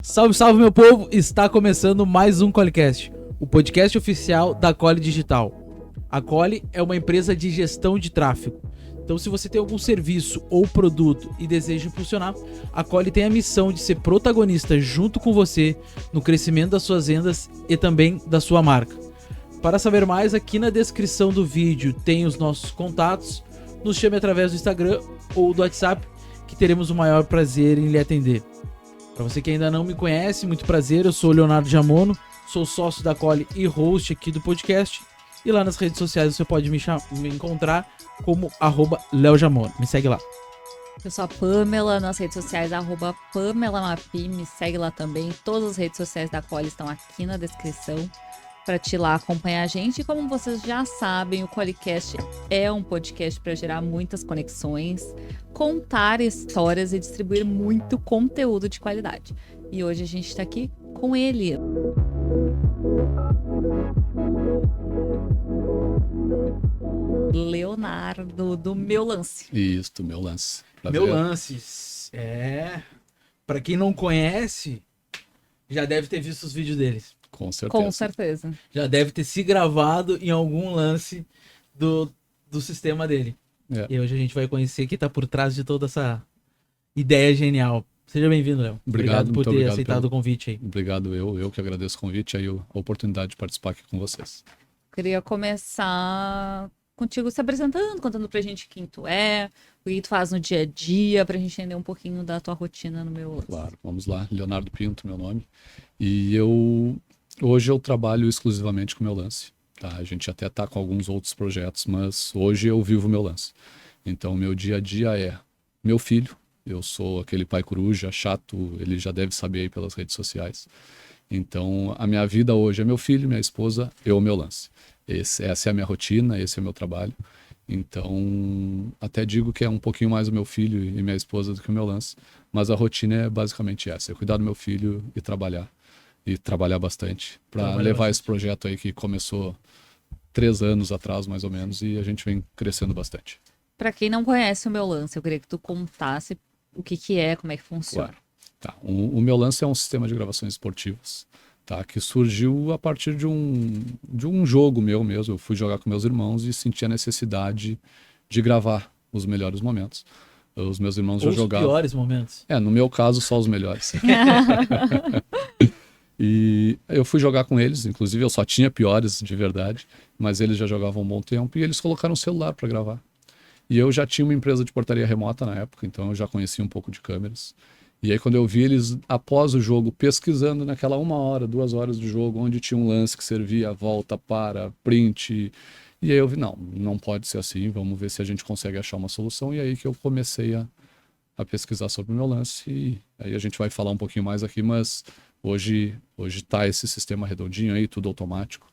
Salve, salve, meu povo! Está começando mais um Qualicast, o podcast oficial da Quali Digital. A Quali é uma empresa de gestão de tráfego. Então, se você tem algum serviço ou produto e deseja impulsionar, a Quali tem a missão de ser protagonista junto com você no crescimento das suas vendas e também da sua marca. Para saber mais, aqui na descrição do vídeo tem os nossos contatos. Nos chame através do Instagram ou do WhatsApp, que teremos o maior prazer em lhe atender. Para você que ainda não me conhece, muito prazer, eu sou o Leonardo Giamono, sou sócio da Quali e host aqui do podcast. E lá nas redes sociais você pode me encontrar como @leojamono. Me segue lá. Eu sou a Pamela, nas redes sociais, @PamelaMapi, me segue lá também. Todas as redes sociais da Quali estão aqui na descrição para te lá acompanhar a gente. E como vocês já sabem, o Qualicast é um podcast para gerar muitas conexões, contar histórias e distribuir muito conteúdo de qualidade. E hoje a gente está aqui com ele. Leonardo, do Meu Lance. Isso, do Meu Lance. Meu Lance, para quem não conhece, já deve ter visto os vídeos deles. Com certeza. Com certeza. Já deve ter se gravado em algum lance do sistema dele. É. E hoje a gente vai conhecer quem tá por trás de toda essa ideia genial. Seja bem-vindo, Léo. Obrigado por ter aceitado o convite aí. Obrigado, eu que agradeço o convite e a oportunidade de participar aqui com vocês. Queria começar contigo se apresentando, contando pra gente quem tu é, o que tu faz no dia a dia, pra gente entender um pouquinho da tua rotina no Meu Lance. Claro, vamos lá. Leonardo Pinto, meu nome. E hoje eu trabalho exclusivamente com o Meu Lance. Tá? A gente até tá com alguns outros projetos, mas hoje eu vivo o Meu Lance. Então, meu dia a dia é meu filho. Eu sou aquele pai coruja, chato, ele já deve saber aí pelas redes sociais. Então, a minha vida hoje é meu filho, minha esposa, o Meu Lance. Essa é a minha rotina, esse é o meu trabalho. Então, até digo que é um pouquinho mais o meu filho e minha esposa do que o Meu Lance. Mas a rotina é basicamente essa, é cuidar do meu filho e trabalhar. E trabalhar bastante para levar esse projeto aí que começou 3 anos atrás, mais ou menos, e a gente vem crescendo bastante. Pra quem não conhece o Meu Lance, eu queria que tu contasse o que é, como é que funciona. Claro. Tá. O Meu Lance é um sistema de gravações esportivas, tá? Que surgiu a partir de um jogo meu mesmo. Eu fui jogar com meus irmãos e senti a necessidade de gravar os melhores momentos. Os meus irmãos já jogavam. Os piores momentos. No meu caso, só os melhores. E eu fui jogar com eles, inclusive eu só tinha piores de verdade, mas eles já jogavam um bom tempo e eles colocaram um celular para gravar. E eu já tinha uma empresa de portaria remota na época, então eu já conhecia um pouco de câmeras. E aí quando eu vi eles, após o jogo, pesquisando naquela 1 hora, 2 horas de jogo, onde tinha um lance que servia, volta, para, print. E aí eu vi, não pode ser assim, vamos ver se a gente consegue achar uma solução. E aí que eu comecei a pesquisar sobre o Meu Lance. E aí a gente vai falar um pouquinho mais aqui, mas hoje tá esse sistema redondinho aí, tudo automático.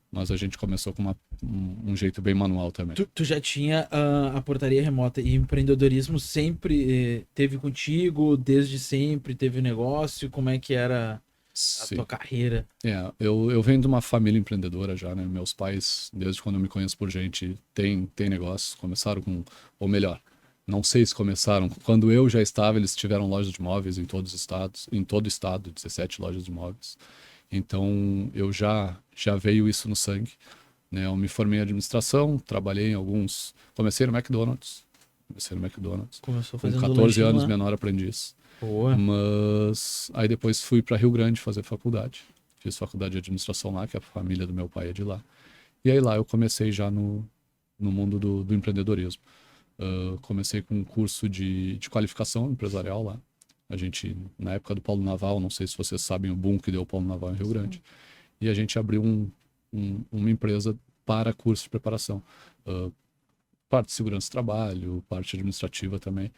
Mas a gente começou com um jeito bem manual também. Tu já tinha a portaria remota e empreendedorismo sempre teve contigo, desde sempre teve negócio? Como é que era a tua carreira? Eu venho de uma família empreendedora já, né? Meus pais, desde quando eu me conheço por gente, tem negócios. Começaram ou melhor, não sei se começaram. Quando eu já estava, eles tiveram lojas de imóveis em todo o estado, 17 lojas de imóveis. Então, eu já veio isso no sangue, né? Eu me formei em administração, trabalhei em alguns... Comecei no McDonald's. Começou com fazendo 14 anos, lá. menor aprendiz. Boa. Mas aí depois fui para Rio Grande fazer faculdade. Fiz faculdade de administração lá, que a família do meu pai é de lá. E aí lá eu comecei já no mundo do empreendedorismo. Comecei com um curso de qualificação empresarial lá. A gente, na época do Polo Naval, não sei se vocês sabem o boom que deu o Polo Naval em Rio Grande. E a gente abriu uma empresa para curso de preparação. Parte de segurança do trabalho, parte administrativa também.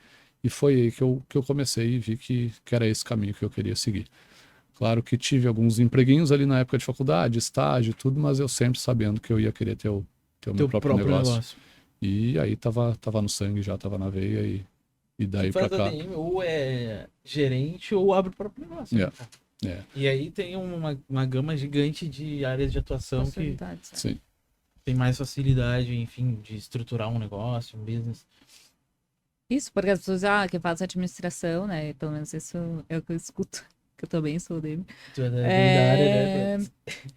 E foi aí que eu comecei e vi que era esse caminho que eu queria seguir. Claro que tive alguns empreguinhos ali na época de faculdade, estágio e tudo, mas eu sempre sabendo que eu ia querer ter o meu próprio negócio. E aí tava no sangue, já tava na veia e daí pra cá. ADM, ou é gerente ou abre o próprio negócio. E aí tem uma gama gigante de áreas de atuação que Sim. tem mais facilidade, enfim, de estruturar um negócio, um business. Isso, porque as pessoas, que faz administração, né? Pelo menos isso é o que eu escuto. que eu também sou dele. Tu é da área, né?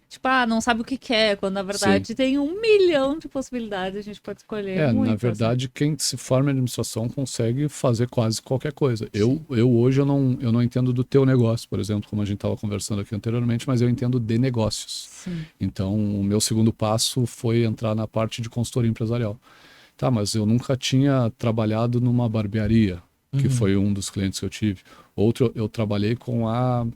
Tipo, não sabe o que quer, quando na verdade tem 1 milhão de possibilidades, a gente pode escolher muito. Na verdade, quem se forma em administração consegue fazer quase qualquer coisa. Eu hoje eu não entendo do teu negócio, por exemplo, como a gente estava conversando aqui anteriormente, mas eu entendo de negócios. Sim. Então, o meu segundo passo foi entrar na parte de consultoria empresarial. Tá, mas eu nunca tinha trabalhado numa barbearia, que foi um dos clientes que eu tive. Outro, eu trabalhei com uma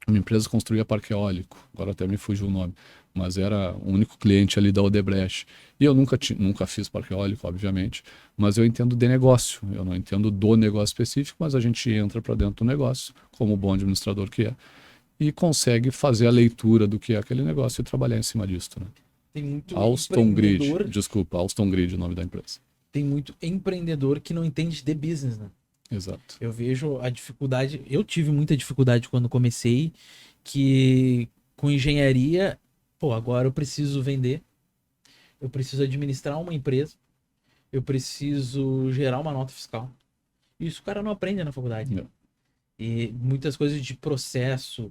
empresa que construía parque eólico, agora até me fugiu o nome, mas era o único cliente ali da Odebrecht. E eu nunca fiz parque eólico, obviamente, mas eu entendo de negócio, eu não entendo do negócio específico, mas a gente entra para dentro do negócio, como bom administrador que é, e consegue fazer a leitura do que é aquele negócio e trabalhar em cima disso, né? Tem muito Alstom Grid, Alstom Grid é o nome da empresa. Tem muito empreendedor que não entende de business, né? Exato. Eu vejo a dificuldade, eu tive muita dificuldade quando comecei, que com engenharia, agora eu preciso vender, eu preciso administrar uma empresa, eu preciso gerar uma nota fiscal. Isso o cara não aprende na faculdade. Não. E muitas coisas de processo,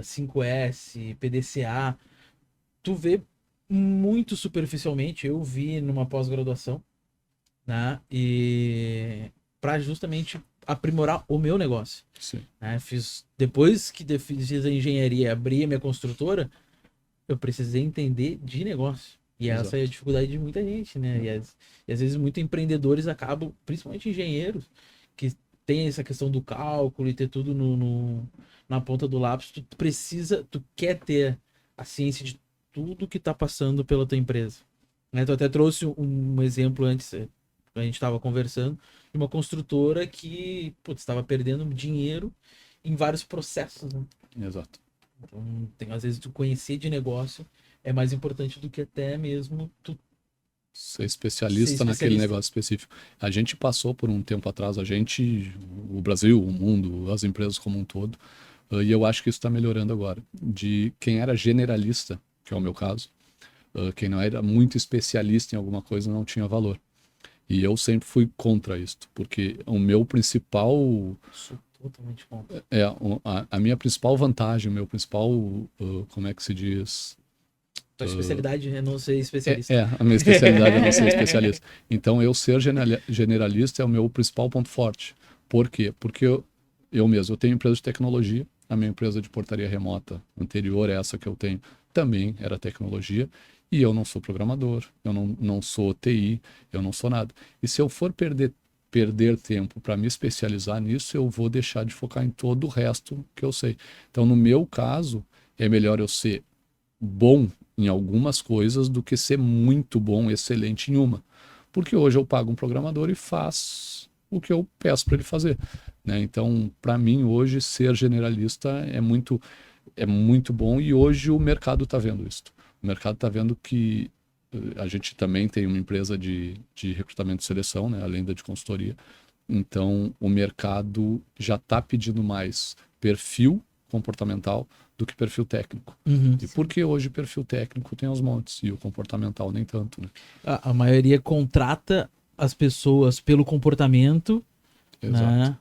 5S, PDCA, tu vê muito superficialmente. Eu vi numa pós-graduação, né? E para justamente aprimorar o meu negócio. Sim. Né? Depois que fiz a engenharia, abri a minha construtora, eu precisei entender de negócio. E essa é a dificuldade de muita gente, né? E às vezes muitos empreendedores acabam, principalmente engenheiros, que tem essa questão do cálculo e ter tudo na ponta do lápis. Tu quer ter a ciência de tudo que está passando pela tua empresa. Né? Tu até trouxe um exemplo antes, a gente estava conversando, de uma construtora que estava perdendo dinheiro em vários processos. Né? Exato. Então, às vezes, tu conhecer de negócio é mais importante do que até mesmo tu ser especialista naquele negócio específico. A gente passou por um tempo atrás, o Brasil, o mundo, as empresas como um todo, e eu acho que isso está melhorando agora. De quem era generalista, que é o meu caso, quem não era muito especialista em alguma coisa não tinha valor. E eu sempre fui contra isso, porque o meu principal... Sou totalmente contra. A minha principal vantagem, o meu principal, como é que se diz... Tua especialidade é não ser especialista. A minha especialidade é não ser especialista. Então, eu ser generalista é o meu principal ponto forte. Por quê? Porque eu mesmo, eu tenho empresa de tecnologia, a minha empresa de portaria remota anterior a essa que eu tenho também era tecnologia, e eu não sou programador, eu não sou TI, eu não sou nada. E se eu for perder tempo para me especializar nisso, eu vou deixar de focar em todo o resto que eu sei. Então, no meu caso, é melhor eu ser bom em algumas coisas do que ser muito bom, excelente em uma. Porque hoje eu pago um programador e faz o que eu peço para ele fazer. Né? Então, para mim, hoje, ser generalista é muito bom, e hoje o mercado está vendo isso. O mercado está vendo que a gente também tem uma empresa de recrutamento e seleção, né? Além da de consultoria. Então, o mercado já está pedindo mais perfil comportamental do que perfil técnico. E porque hoje perfil técnico tem aos montes e o comportamental nem tanto, né? A maioria contrata as pessoas pelo comportamento, né?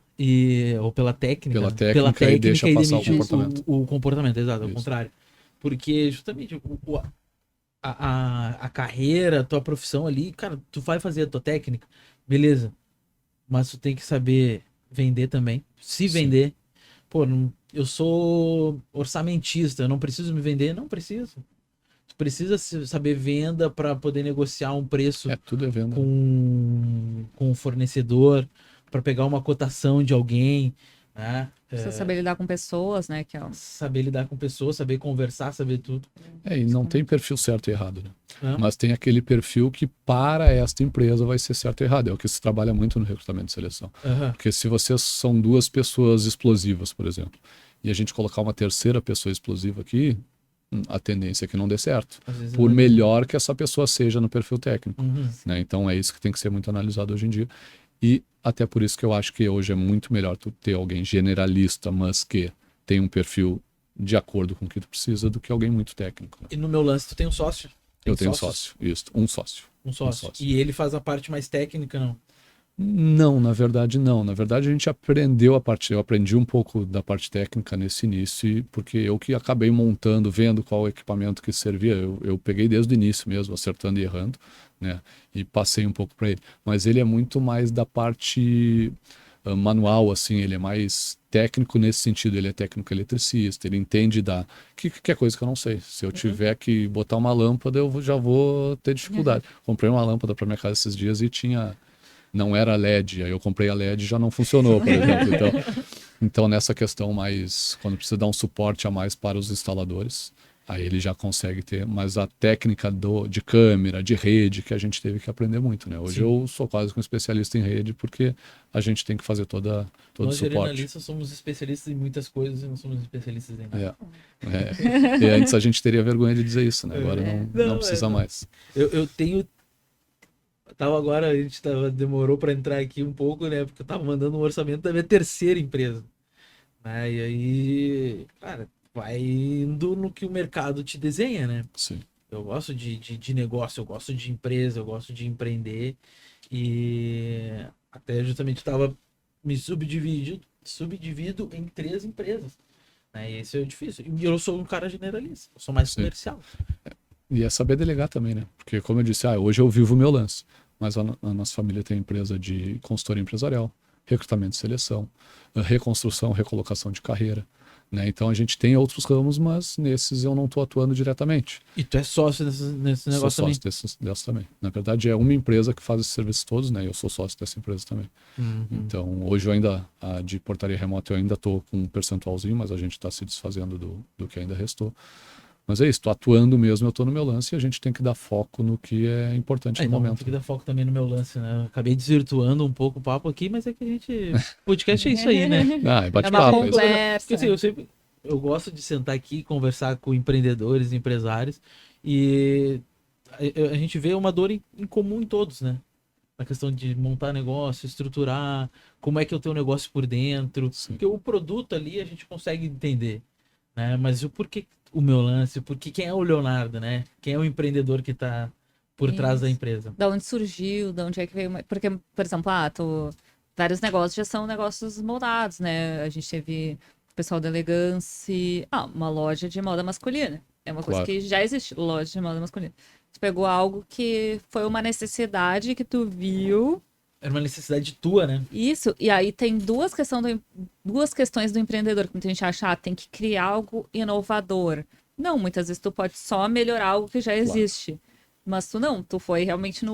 Ou pela técnica. Pela técnica e deixa passar o comportamento. O comportamento, exato, ao Isso. contrário. Porque justamente a carreira, a tua profissão ali, cara, tu vai fazer a tua técnica, beleza. Mas tu tem que saber vender também. Se vender. Pô, eu sou orçamentista, eu não preciso me vender? Não preciso. Tu precisa saber venda para poder negociar um preço tudo é venda. Com o fornecedor, para pegar uma cotação de alguém, né? Precisa saber lidar com pessoas, né? Saber lidar com pessoas, saber conversar, saber tudo. E não tem perfil certo e errado, né? Mas tem aquele perfil que para esta empresa vai ser certo e errado. É o que se trabalha muito no recrutamento de seleção. Porque se vocês são duas pessoas explosivas, por exemplo, e a gente colocar uma terceira pessoa explosiva aqui, a tendência é que não dê certo. Por melhor que essa pessoa seja no perfil técnico. Né? Então é isso que tem que ser muito analisado hoje em dia. E até por isso que eu acho que hoje é muito melhor tu ter alguém generalista, mas que tem um perfil de acordo com o que tu precisa, do que alguém muito técnico. Né? E no meu lance, tu tem um sócio? Eu tenho um sócio, isso. Um sócio. Um sócio. E ele faz a parte mais técnica, não? Não, na verdade não. Na verdade a gente aprendeu eu aprendi um pouco da parte técnica nesse início, porque eu que acabei montando, vendo qual equipamento que servia, eu peguei desde o início mesmo, acertando e errando, né? E passei um pouco para ele. Mas ele é muito mais da parte manual, assim, ele é mais técnico nesse sentido, ele é técnico eletricista, ele entende que é coisa que eu não sei. Se eu tiver que botar uma lâmpada, já vou ter dificuldade. Comprei uma lâmpada para minha casa esses dias e não era LED, aí eu comprei a LED e já não funcionou, por exemplo. Então nessa questão mais, quando precisa dar um suporte a mais para os instaladores, aí ele já consegue ter, mas a técnica de câmera, de rede, que a gente teve que aprender muito, né? Hoje Sim. eu sou quase que um especialista em rede, porque a gente tem que fazer todo o Nós suporte. jornalistas somos especialistas em muitas coisas e não somos especialistas em nada. E antes a gente teria vergonha de dizer isso, né? Agora não precisa mais. Eu tenho. A gente demorou para entrar aqui um pouco, né? Porque eu tava mandando um orçamento da minha terceira empresa. Né? E aí, cara, vai indo no que o mercado te desenha, né? Sim. Eu gosto de negócio, eu gosto de empresa, eu gosto de empreender. E até justamente estava me subdivido em 3 empresas. Né? E esse é o difícil. E eu sou um cara generalista, eu sou mais Sim. comercial. E é saber delegar também, né? Porque, como eu disse, hoje eu vivo o meu lance. Mas a nossa família tem empresa de consultoria empresarial, recrutamento e seleção, reconstrução, recolocação de carreira. Né? Então a gente tem outros ramos, mas nesses eu não estou atuando diretamente. E tu é sócio nesse negócio sou sócio dessa também. Na verdade, é uma empresa que faz esses serviços todos, né? Eu sou sócio dessa empresa também. também? Então, hoje eu ainda, de portaria remota, eu ainda estou com um percentualzinho, mas a gente está se desfazendo do que ainda restou. Mas é isso, estou atuando mesmo, eu estou no meu lance e a gente tem que dar foco no que é importante no Então, momento. tem que dar foco também no meu lance, né? Eu acabei desvirtuando um pouco o papo aqui, mas é que a gente... Podcast é isso aí, né? É bate-papo. É uma É isso. conversa. Porque assim, eu gosto de sentar aqui e conversar com empreendedores, empresários, e a gente vê uma dor em comum em todos, né? Na questão de montar negócio, estruturar, como é que é o teu negócio por dentro. Sim. Porque o produto ali a gente consegue entender, né? Mas o porquê o meu lance, porque quem é o Leonardo, né? Quem é o empreendedor que tá por trás da Isso. empresa. Da onde surgiu, da onde é que veio. Porque, por exemplo, vários negócios já são negócios moldados, né? A gente teve o pessoal da Elegance, uma loja de moda masculina. É uma coisa Claro. que já existe, loja de moda masculina. Tu pegou algo que foi uma necessidade que tu viu. Era uma necessidade tua, né? Isso, e aí tem duas questões do empreendedor, que muita gente acha, tem que criar algo inovador. Não, muitas vezes tu pode só melhorar algo que já existe. Mas tu foi realmente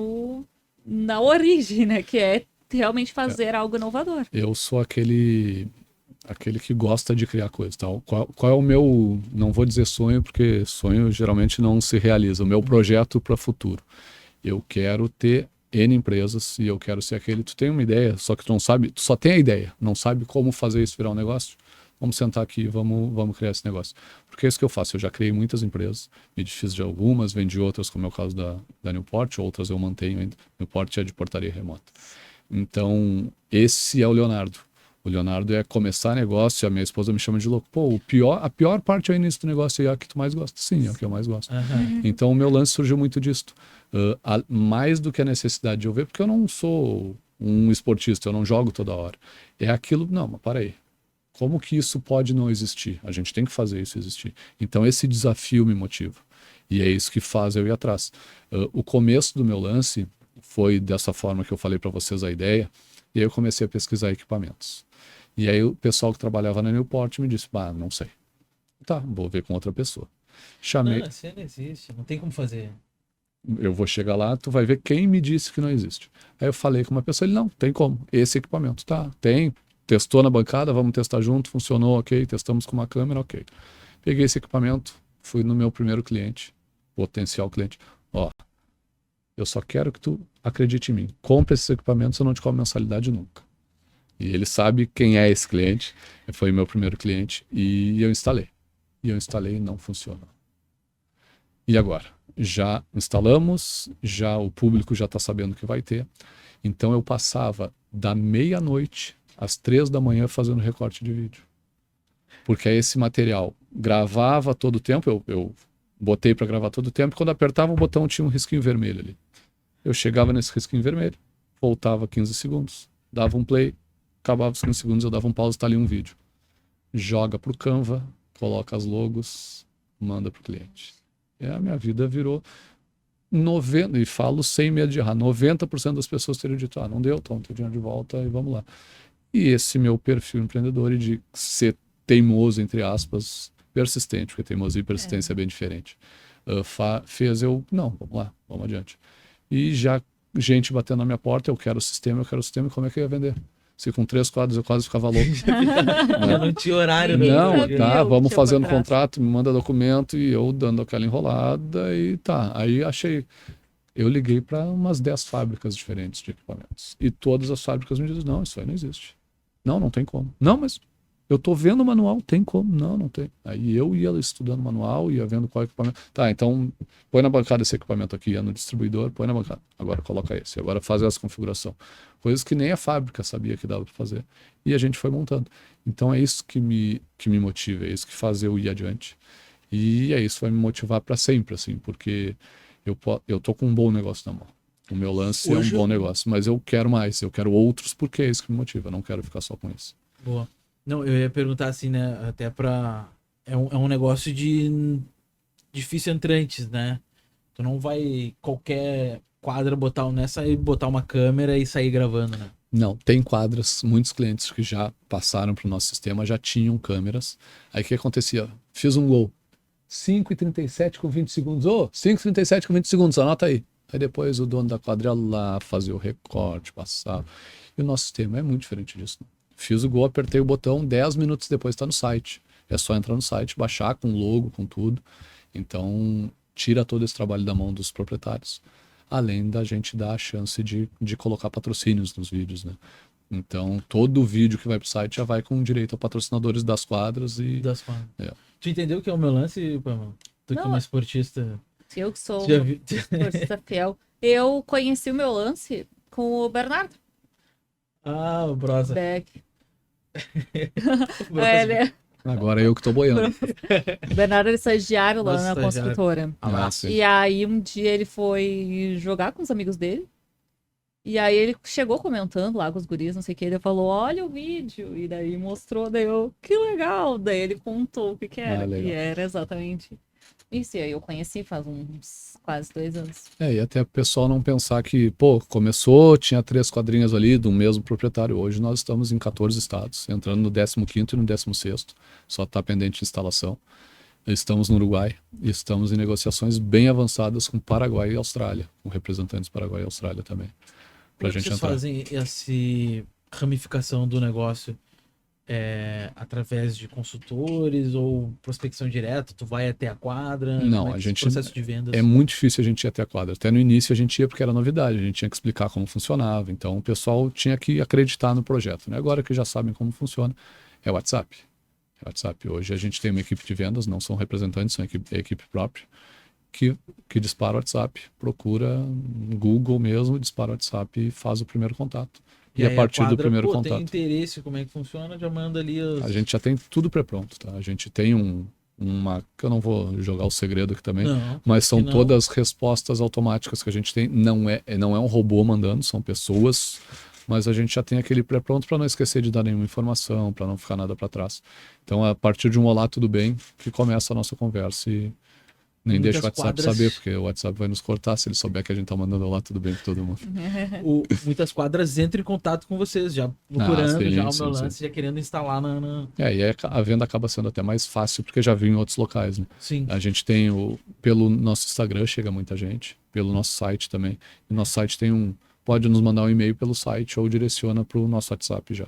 na origem, né? Que é realmente fazer algo inovador. Eu sou aquele que gosta de criar coisas, tal. Qual é o meu, não vou dizer sonho, porque sonho geralmente não se realiza, o meu projeto para o futuro. Eu quero ter N empresas e eu quero ser aquele, tu tem uma ideia, só que tu não sabe, tu só tem a ideia, não sabe como fazer isso virar um negócio? Vamos sentar aqui e vamos criar esse negócio. Porque é isso que eu faço, eu já criei muitas empresas, me desfiz de algumas, vendi outras, como é o caso da Newport, outras eu mantenho ainda. Newport é de portaria remota. Então, esse é o Leonardo. O Leonardo é começar negócio, a minha esposa me chama de louco. Pô, a pior parte é o início do negócio, é a que tu mais gosta. Sim, é o que eu mais gosto. Aham. Então, o meu lance surgiu muito disto. Mais do que a necessidade de eu ver, porque eu não sou um esportista, eu não jogo toda hora. É aquilo, não, mas para aí. Como que isso pode não existir? A gente tem que fazer isso existir. Então, esse desafio me motiva. E é isso que faz eu ir atrás. O começo do meu lance foi dessa forma que eu falei para vocês a ideia, e aí eu comecei a pesquisar equipamentos. E aí o pessoal que trabalhava na Newport me disse, não sei. Tá, vou ver com outra pessoa. Chamei, Não, isso não existe, não tem como fazer. eu vou chegar lá, tu vai ver quem me disse que não existe. Aí eu falei com uma pessoa, ele, não, tem como, esse equipamento, tá, tem, testou na bancada, vamos testar junto, funcionou, ok, testamos com uma câmera, ok. Peguei esse equipamento, fui no meu primeiro cliente, potencial cliente, eu só quero que tu acredite em mim, compre esses equipamentos, eu não te cobro mensalidade nunca. E ele sabe quem é esse cliente, foi meu primeiro cliente, e eu instalei. E não funcionou. E agora? Já instalamos, já o público já está sabendo que vai ter. Então eu passava da meia-noite às 3 da manhã fazendo recorte de vídeo. Porque esse material gravava todo o tempo, eu botei para gravar todo o tempo, e quando apertava o botão tinha um risquinho vermelho ali. Eu chegava nesse risquinho vermelho, voltava 15 segundos, dava um play, acabava os 15 segundos, eu dava um pause, tá ali um vídeo. Joga pro Canva, coloca as logos, manda pro cliente. E a minha vida virou 90%, e falo sem medo de errar, 90% das pessoas teriam dito, não deu, toma teu dinheiro de volta e vamos lá. E esse meu perfil empreendedor e de ser teimoso, entre aspas, persistente, porque teimosia e persistência é bem diferente, fez eu, não, vamos lá, vamos adiante. E já gente batendo na minha porta, eu quero o sistema, e como é que eu ia vender? Se com 3 quadros eu quase ficava louco. Já não tinha horário. Não, sabia tá, o que vamos tinha fazendo por trás. contrato, me manda documento e eu dando aquela enrolada e tá. Aí eu liguei para umas 10 fábricas diferentes de equipamentos. E todas as fábricas me dizem, não, isso aí não existe. Não tem como. Não, mas eu tô vendo o manual, tem como? Não tem. Aí eu ia estudando o manual, ia vendo qual equipamento. Tá, então põe na bancada esse equipamento aqui, é no distribuidor, põe na bancada. Agora coloca esse, agora faz essa configuração. Coisas que nem a fábrica sabia que dava para fazer. E a gente foi montando. Então é isso que me motiva, é isso que faz eu ir adiante. E é isso que vai me motivar para sempre, assim, porque eu tô com um bom negócio na mão. O meu lance é um bom negócio, mas eu quero mais, eu quero outros porque é isso que me motiva, eu não quero ficar só com isso. Boa. Não, eu ia perguntar assim, né? Até pra. É um negócio de difícil entrantes, né? Tu não vai qualquer quadra botar nessa e botar uma câmera e sair gravando, né? Não, tem quadras, muitos clientes que já passaram para o nosso sistema já tinham câmeras. Aí o que acontecia? Fiz um gol. 5:37 com 20 segundos. 5:37 com 20 segundos, anota aí. Aí depois o dono da quadra ia lá, fazia o recorte, passava. E o nosso sistema é muito diferente disso, né? Fiz o gol, apertei o botão, 10 minutos depois está no site. É só entrar no site, baixar com logo, com tudo. Então, tira todo esse trabalho da mão dos proprietários. Além da gente dar a chance de colocar patrocínios nos vídeos, né? Então, todo vídeo que vai pro site já vai com direito a patrocinadores das quadras e... Das quadras. É. Tu entendeu o que é o meu lance, Pamela? Tu que é uma esportista... Eu que sou Já vi- esportista fiel. Eu conheci o meu lance com o Bernardo o Brosa. Beck. O Brosa. Ele, Agora eu que tô boiando. o Bernardo era estagiário lá Nossa, na estagiário. construtora. Ah, sim. E aí um dia ele foi jogar com os amigos dele. E aí ele chegou comentando lá com os guris, não sei o que, ele falou, olha o vídeo. E daí mostrou, daí eu, que legal. Daí ele contou o que era. legal. E era exatamente isso. E aí eu conheci faz uns quase 2 anos. E até o pessoal não pensar que, começou, tinha 3 quadrinhas ali do mesmo proprietário. Hoje nós estamos em 14 estados, entrando no 15º e no 16º, só está pendente de instalação. Estamos no Uruguai e estamos em negociações bem avançadas com Paraguai e Austrália, com representantes Paraguai e Austrália também, pra Como gente vocês entrar. fazem essa ramificação do negócio? Através de consultores ou prospecção direta? Tu vai até a quadra? Não, Como é que a esse gente- processo de vendas. É muito difícil a gente ir até a quadra. Até no início a gente ia porque era novidade, a gente tinha que explicar como funcionava. Então o pessoal tinha que acreditar no projeto, né? Agora que já sabem como funciona, é o WhatsApp. É o WhatsApp. Hoje a gente tem uma equipe de vendas, não são representantes, são equipe própria, que dispara o WhatsApp, procura no Google mesmo, dispara o WhatsApp e faz o primeiro contato. E a aí partir do quadra, primeiro Tem contato, interesse, como é que funciona, já manda ali a gente já tem tudo pré-pronto, tá? A gente tem uma, que eu não vou jogar o segredo aqui também, Não, mas são que não. todas respostas automáticas que a gente tem. Não é um robô mandando, são pessoas, mas a gente já tem aquele pré-pronto para não esquecer de dar nenhuma informação, para não ficar nada para trás. Então, a partir de um olá, tudo bem, que começa a nossa conversa e nem Muitas deixa o WhatsApp quadras- saber, porque o WhatsApp vai nos cortar se ele souber que a gente tá mandando olá, tudo bem para todo mundo. Muitas quadras entram em contato com vocês, já procurando sim, já o meu sim, lance, já querendo instalar na... E aí a venda acaba sendo até mais fácil, porque já viu em outros locais, né? Sim. A gente tem pelo nosso Instagram chega muita gente, pelo nosso site também. E nosso site pode nos mandar um e-mail pelo site ou direciona para o nosso WhatsApp já.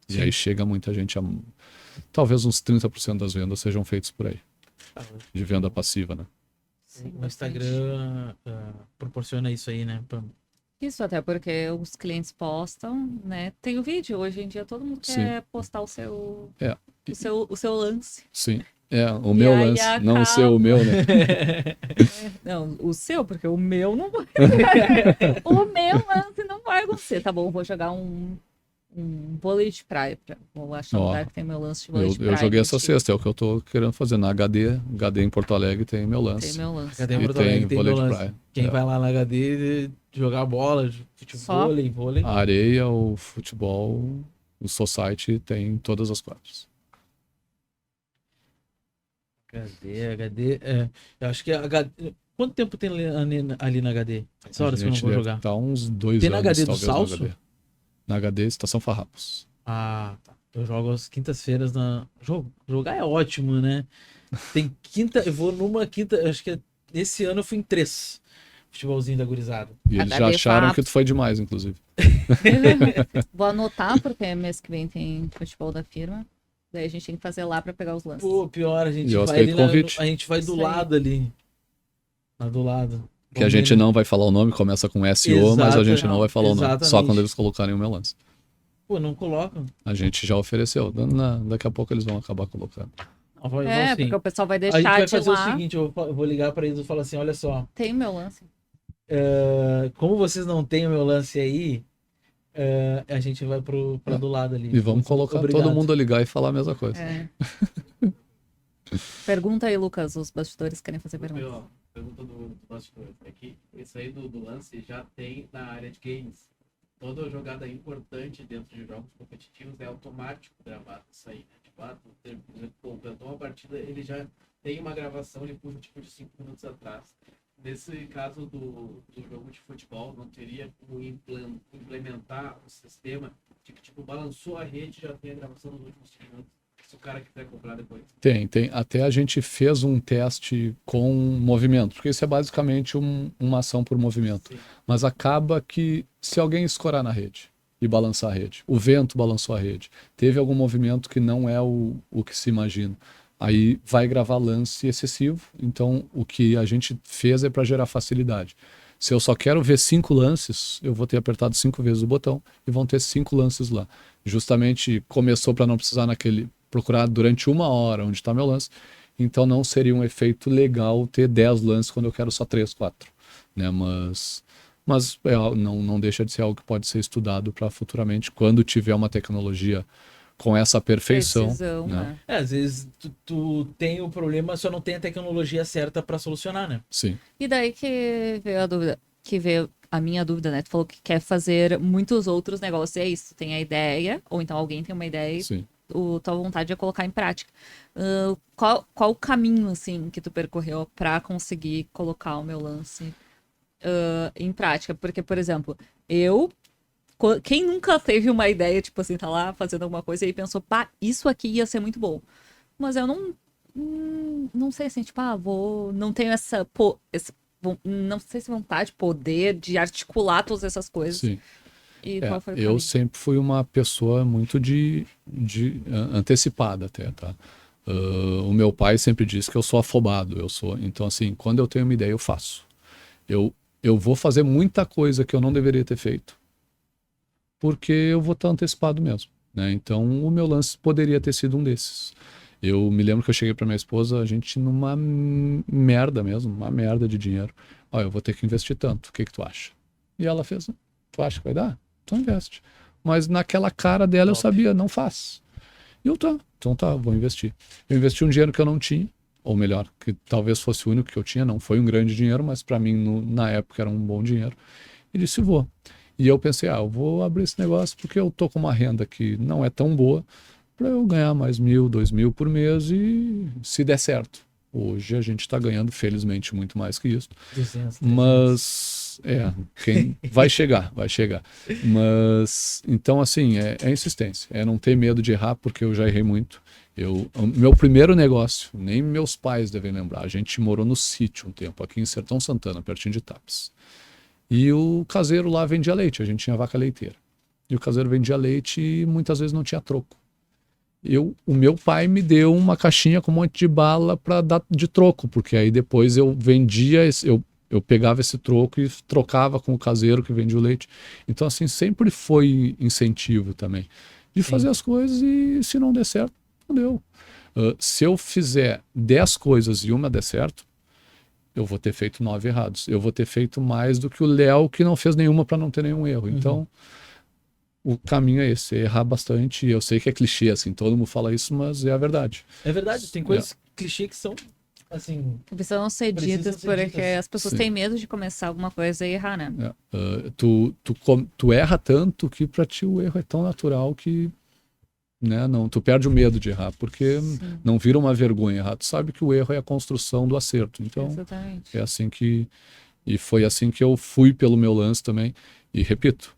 E Sim. aí chega muita gente, talvez uns 30% das vendas sejam feitos por aí, de venda passiva, né? O Instagram proporciona isso aí, né? Isso, até porque os clientes postam, né? Tem o vídeo, hoje em dia todo mundo quer postar o seu, É. o seu lance. Sim, o E meu aí lance, não o seu, o meu, né? Não, o seu, porque o meu não vai. O meu lance não vai acontecer. Tá bom, vou jogar um um vôlei de praia. Vou achar um Ó, lugar que tem meu lance de vôlei de praia. Eu joguei essa contigo. sexta, é o que eu tô querendo fazer na HD. HD em Porto Alegre tem meu Tem lance. meu lance. Cadê E Porto Alegre? tem Tem vôlei meu de lance. praia. Quem É. vai lá na HD jogar bola, futebol, Só? vôlei. A areia, o futebol, o society tem todas as quadras. HD, eu acho que a HD... Quanto tempo tem ali na HD? As horas que eu não vou deve jogar. estar uns 2 Tem na anos, HD do talvez, na Salso? HD. Na HD, Estação Farrapos. Ah, tá. Eu jogo às quintas-feiras na... Jogar é ótimo, né? Tem quinta... Eu vou numa quinta... Acho que esse ano eu fui em 3. Futebolzinho da gurizada. E eles já HD acharam Farrapos. que tu foi demais, inclusive. Vou anotar, porque mês que vem tem futebol da firma. Daí a gente tem que fazer lá pra pegar os lances. Pô, pior, a gente E eu vai ali aceito convite. a gente vai do Isso aí. lado ali. Lá do lado. Que a gente não vai falar o nome, começa com SO, mas a gente não vai falar o nome. Só Exatamente. quando eles colocarem o meu lance. Pô, não colocam. A gente já ofereceu. Daqui a pouco eles vão acabar colocando. Não, vamos sim. Porque o pessoal vai A gente deixar vai de fazer lá. o seguinte, eu vou ligar pra eles e falar assim, olha só, Tem meu lance. como vocês não têm o meu lance aí, a gente vai pra do lado ali. E vamos colocar Obrigado. todo mundo a ligar e falar a mesma coisa. É. Pergunta aí, Lucas. Os bastidores querem fazer perguntas. Ó, pergunta do bastidor. É que isso aí do lance já tem na área de games. Toda jogada importante dentro de jogos competitivos é automático gravado. Isso aí, né? Tipo, completou uma partida, ele já tem uma gravação, ele puxa tipo de 5 minutos atrás. Nesse caso do jogo de futebol, não teria como implementar o sistema de que tipo, balançou a rede, já tem a gravação dos últimos 5 minutos. Se o cara quiser comprar depois. Tem. Até a gente fez um teste com movimento, porque isso é basicamente uma ação por movimento. Sim. Mas acaba que se alguém escorar na rede e balançar a rede, o vento balançou a rede, teve algum movimento que não é o que se imagina, aí vai gravar lance excessivo. Então o que a gente fez é para gerar facilidade. Se eu só quero ver 5 lances, eu vou ter apertado 5 vezes o botão e vão ter 5 lances lá. Justamente começou para não precisar procurar durante 1 hora onde está meu lance. Então não seria um efeito legal ter 10 lances quando eu quero só 3, 4. Né? Mas não deixa de ser algo que pode ser estudado para futuramente, quando tiver uma tecnologia com essa perfeição. Precisão, né? né? Às vezes tu tem o problema, só não tem a tecnologia certa pra solucionar, né? Sim. E daí que veio a dúvida, que veio a minha dúvida, né? Tu falou que quer fazer muitos outros negócios. É isso, tu tem a ideia, ou então alguém tem uma ideia e Sim. tua vontade é colocar em prática. Qual o caminho, assim, que tu percorreu pra conseguir colocar o meu lance em prática? Porque, por exemplo, quem nunca teve uma ideia, tipo assim, tá lá fazendo alguma coisa e aí pensou, pá, isso aqui ia ser muito bom. Mas eu não sei assim, tipo, não tenho não sei se vontade, poder de articular todas essas coisas. Sim. E qual foi o Eu caminho? sempre fui uma pessoa muito de antecipada até, tá? O meu pai sempre disse que eu sou afobado, então assim, quando eu tenho uma ideia eu faço. Eu vou fazer muita coisa que eu não deveria ter feito, porque eu vou estar antecipado mesmo, né? Então o meu lance poderia ter sido um desses. Eu me lembro que eu cheguei para minha esposa, a gente numa merda mesmo, uma merda de dinheiro. Eu vou ter que investir tanto, o que tu acha? E ela fez, tu acha que vai dar? Então investe. Mas naquela cara dela eu sabia, não faz. E então tá, vou investir. Eu investi um dinheiro que eu não tinha, ou melhor, que talvez fosse o único que eu tinha, não foi um grande dinheiro, mas para mim na época era um bom dinheiro. E disse, vou. E eu pensei, eu vou abrir esse negócio porque eu tô com uma renda que não é tão boa, para eu ganhar mais 1.000, 2.000 por mês e se der certo. Hoje a gente está ganhando, felizmente, muito mais que isso. 300. Mas, vai chegar. Mas, então, assim, é insistência. É não ter medo de errar, porque eu já errei muito. Meu primeiro negócio, nem meus pais devem lembrar, a gente morou no sítio um tempo, aqui em Sertão Santana, pertinho de Tapes. E o caseiro lá vendia leite, a gente tinha vaca leiteira. E o caseiro vendia leite e muitas vezes não tinha troco. O meu pai me deu uma caixinha com um monte de bala para dar de troco, porque aí depois eu vendia, eu pegava esse troco e trocava com o caseiro que vendia o leite. Então, assim, sempre foi incentivo também de fazer as coisas e se não der certo, não deu. Se eu fizer 10 coisas e uma der certo, eu vou ter feito 9 errados. Eu vou ter feito mais do que o Léo, que não fez nenhuma para não ter nenhum erro. Então, o caminho é esse, é errar bastante. Eu sei que é clichê, assim, todo mundo fala isso, mas é a verdade. É verdade, tem coisas clichê que são, assim... Precisam ser Precisam ditas ser porque ditas. as pessoas Sim. têm medo de começar alguma coisa e errar, né? Tu erra tanto que pra ti o erro é tão natural que, né, não, tu perde o medo de errar, porque Sim, não vira uma vergonha errar. Tu sabe que o erro é a construção do acerto. Então, exatamente. é assim que... E foi assim que eu fui pelo meu lance também. E repito,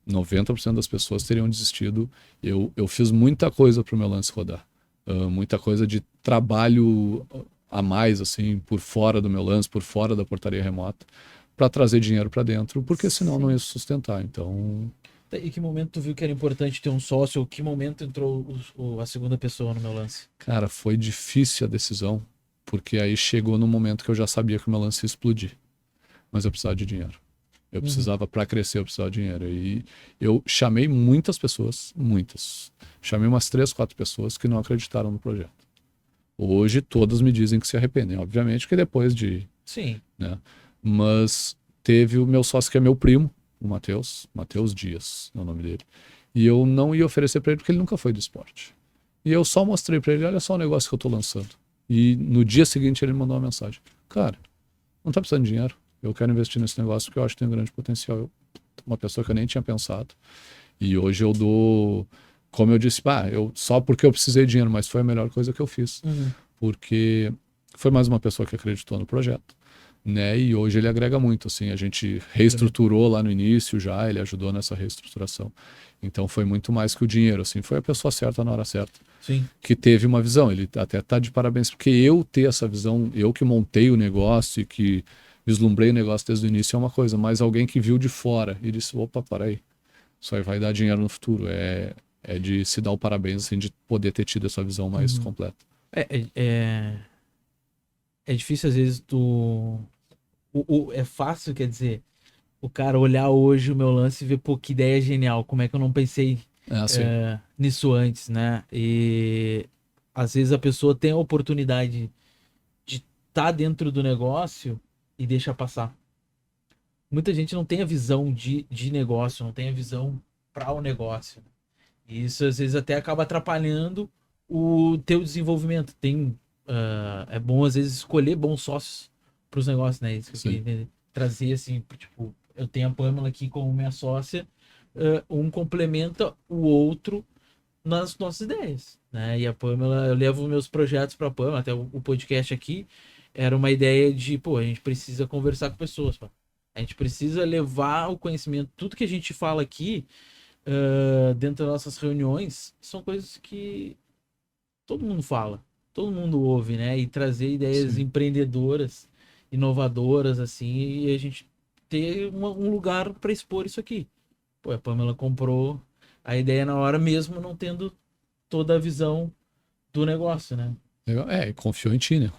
90% das pessoas teriam desistido. Eu fiz muita coisa pro meu lance rodar. Muita coisa de trabalho a mais, assim, por fora do meu lance, por fora da portaria remota, para trazer dinheiro para dentro, porque senão não ia sustentar. Então, E que momento tu viu que era importante ter um sócio? Ou que momento entrou a segunda pessoa no meu lance? cara, foi difícil a decisão, porque aí chegou no momento que eu já sabia que o meu lance ia explodir. Mas eu precisava de dinheiro. Eu precisava, para crescer, eu precisava de dinheiro. E eu chamei muitas pessoas, muitas. Chamei umas 3, 4 pessoas que não acreditaram no projeto. Hoje, todas me dizem que se arrependem, obviamente, porque depois de... Sim. Né? Mas teve o meu sócio, que é meu primo, o Matheus Dias, é o nome dele. E eu não ia oferecer para ele, porque ele nunca foi do esporte. E eu só mostrei para ele, olha só o negócio que eu tô lançando. E no dia seguinte ele me mandou uma mensagem. Cara, não tá precisando de dinheiro. Eu quero investir nesse negócio porque eu acho que tem um grande potencial. Uma pessoa que eu nem tinha pensado. E hoje eu dou, como eu disse, só porque eu precisei de dinheiro, mas foi a melhor coisa que eu fiz. Porque foi mais uma pessoa que acreditou no projeto, né? E hoje ele agrega muito, assim, a gente reestruturou lá no início já, ele ajudou nessa reestruturação. Então foi muito mais que o dinheiro, assim, foi a pessoa certa na hora certa. Sim. Que teve uma visão, ele até tá de parabéns, porque eu ter essa visão, eu que montei o negócio e que vislumbrei o negócio desde o início é uma coisa, mas alguém que viu de fora e disse, opa, peraí, isso aí vai dar dinheiro no futuro, é de se dar o parabéns, assim, de poder ter tido essa visão mais completa. É difícil às vezes é fácil, quer dizer, o cara olhar hoje o meu lance e ver, pô, que ideia genial, como é que eu não pensei Assim, nisso antes, né? E às vezes a pessoa tem a oportunidade de estar dentro do negócio e deixa passar. Muita gente não tem a visão de negócio, não tem a visão para o negócio. E isso às vezes até acaba atrapalhando o teu desenvolvimento. É bom às vezes escolher bons sócios para os negócios, né? Isso que eu queria entender. Trazer assim, tipo, eu tenho a Pamela aqui como minha sócia, um complementa o outro nas nossas ideias, né? E a Pamela, eu levo meus projetos para a Pamela, até o podcast aqui era uma ideia de, pô, a gente precisa conversar com pessoas, pá. A gente precisa levar o conhecimento, tudo que a gente fala aqui dentro das nossas reuniões, são coisas que todo mundo fala, todo mundo ouve, né? E trazer ideias empreendedoras, inovadoras, assim, e a gente ter um lugar para expor isso aqui. Pô, a Pamela comprou a ideia na hora mesmo, não tendo toda a visão do negócio, né? E confiou em ti, né?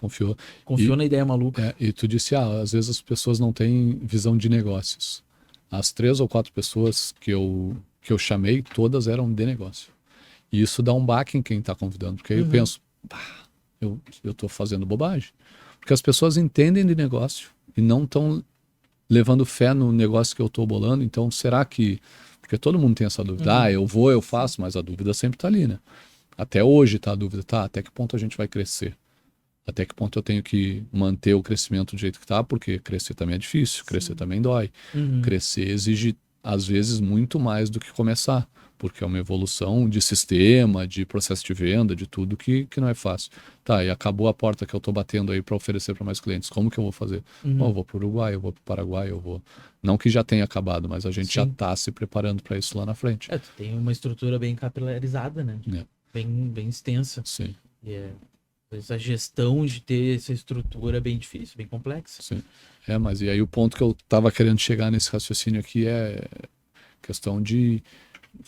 Confiou na ideia maluca. E tu disse, às vezes as pessoas não têm visão de negócios. As 3 ou 4 pessoas que eu chamei, todas eram de negócio. E isso dá um baque em quem está convidando, porque aí eu penso, eu tô fazendo bobagem. Porque as pessoas entendem de negócio e não estão levando fé no negócio que eu estou bolando, então será que... Porque todo mundo tem essa dúvida, eu faço, mas a dúvida sempre está ali, né? Até hoje tá a dúvida, até que ponto a gente vai crescer? Até que ponto eu tenho que manter o crescimento do jeito que tá? Porque crescer também é difícil, crescer também dói. Crescer exige, às vezes, muito mais do que começar, porque é uma evolução de sistema, de processo de venda, de tudo que não é fácil. Tá, e acabou a porta que eu tô batendo aí para oferecer para mais clientes. Como que eu vou fazer? Bom, eu vou pro Uruguai, eu vou pro Paraguai, eu vou... Não que já tenha acabado, mas a gente já tá se preparando para isso lá na frente. Tu tem uma estrutura bem capilarizada, né? Bem extensa. Sim. Essa gestão de ter essa estrutura é bem difícil, bem complexa. Sim. Mas e aí o ponto que eu tava querendo chegar nesse raciocínio aqui é questão de...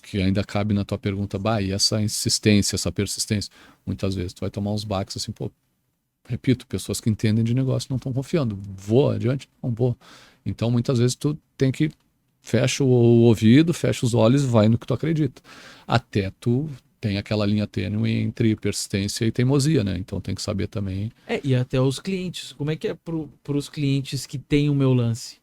que ainda cabe na tua pergunta, e essa insistência, essa persistência, muitas vezes tu vai tomar uns baques assim, repito, pessoas que entendem de negócio não estão confiando, vou adiante? Não vou. Então muitas vezes tu tem que fecha o ouvido, fecha os olhos e vai no que tu acredita. Até tu tem aquela linha tênue entre persistência e teimosia, né? Então tem que saber também. E até os clientes, como é que é para os clientes que têm o meu lance?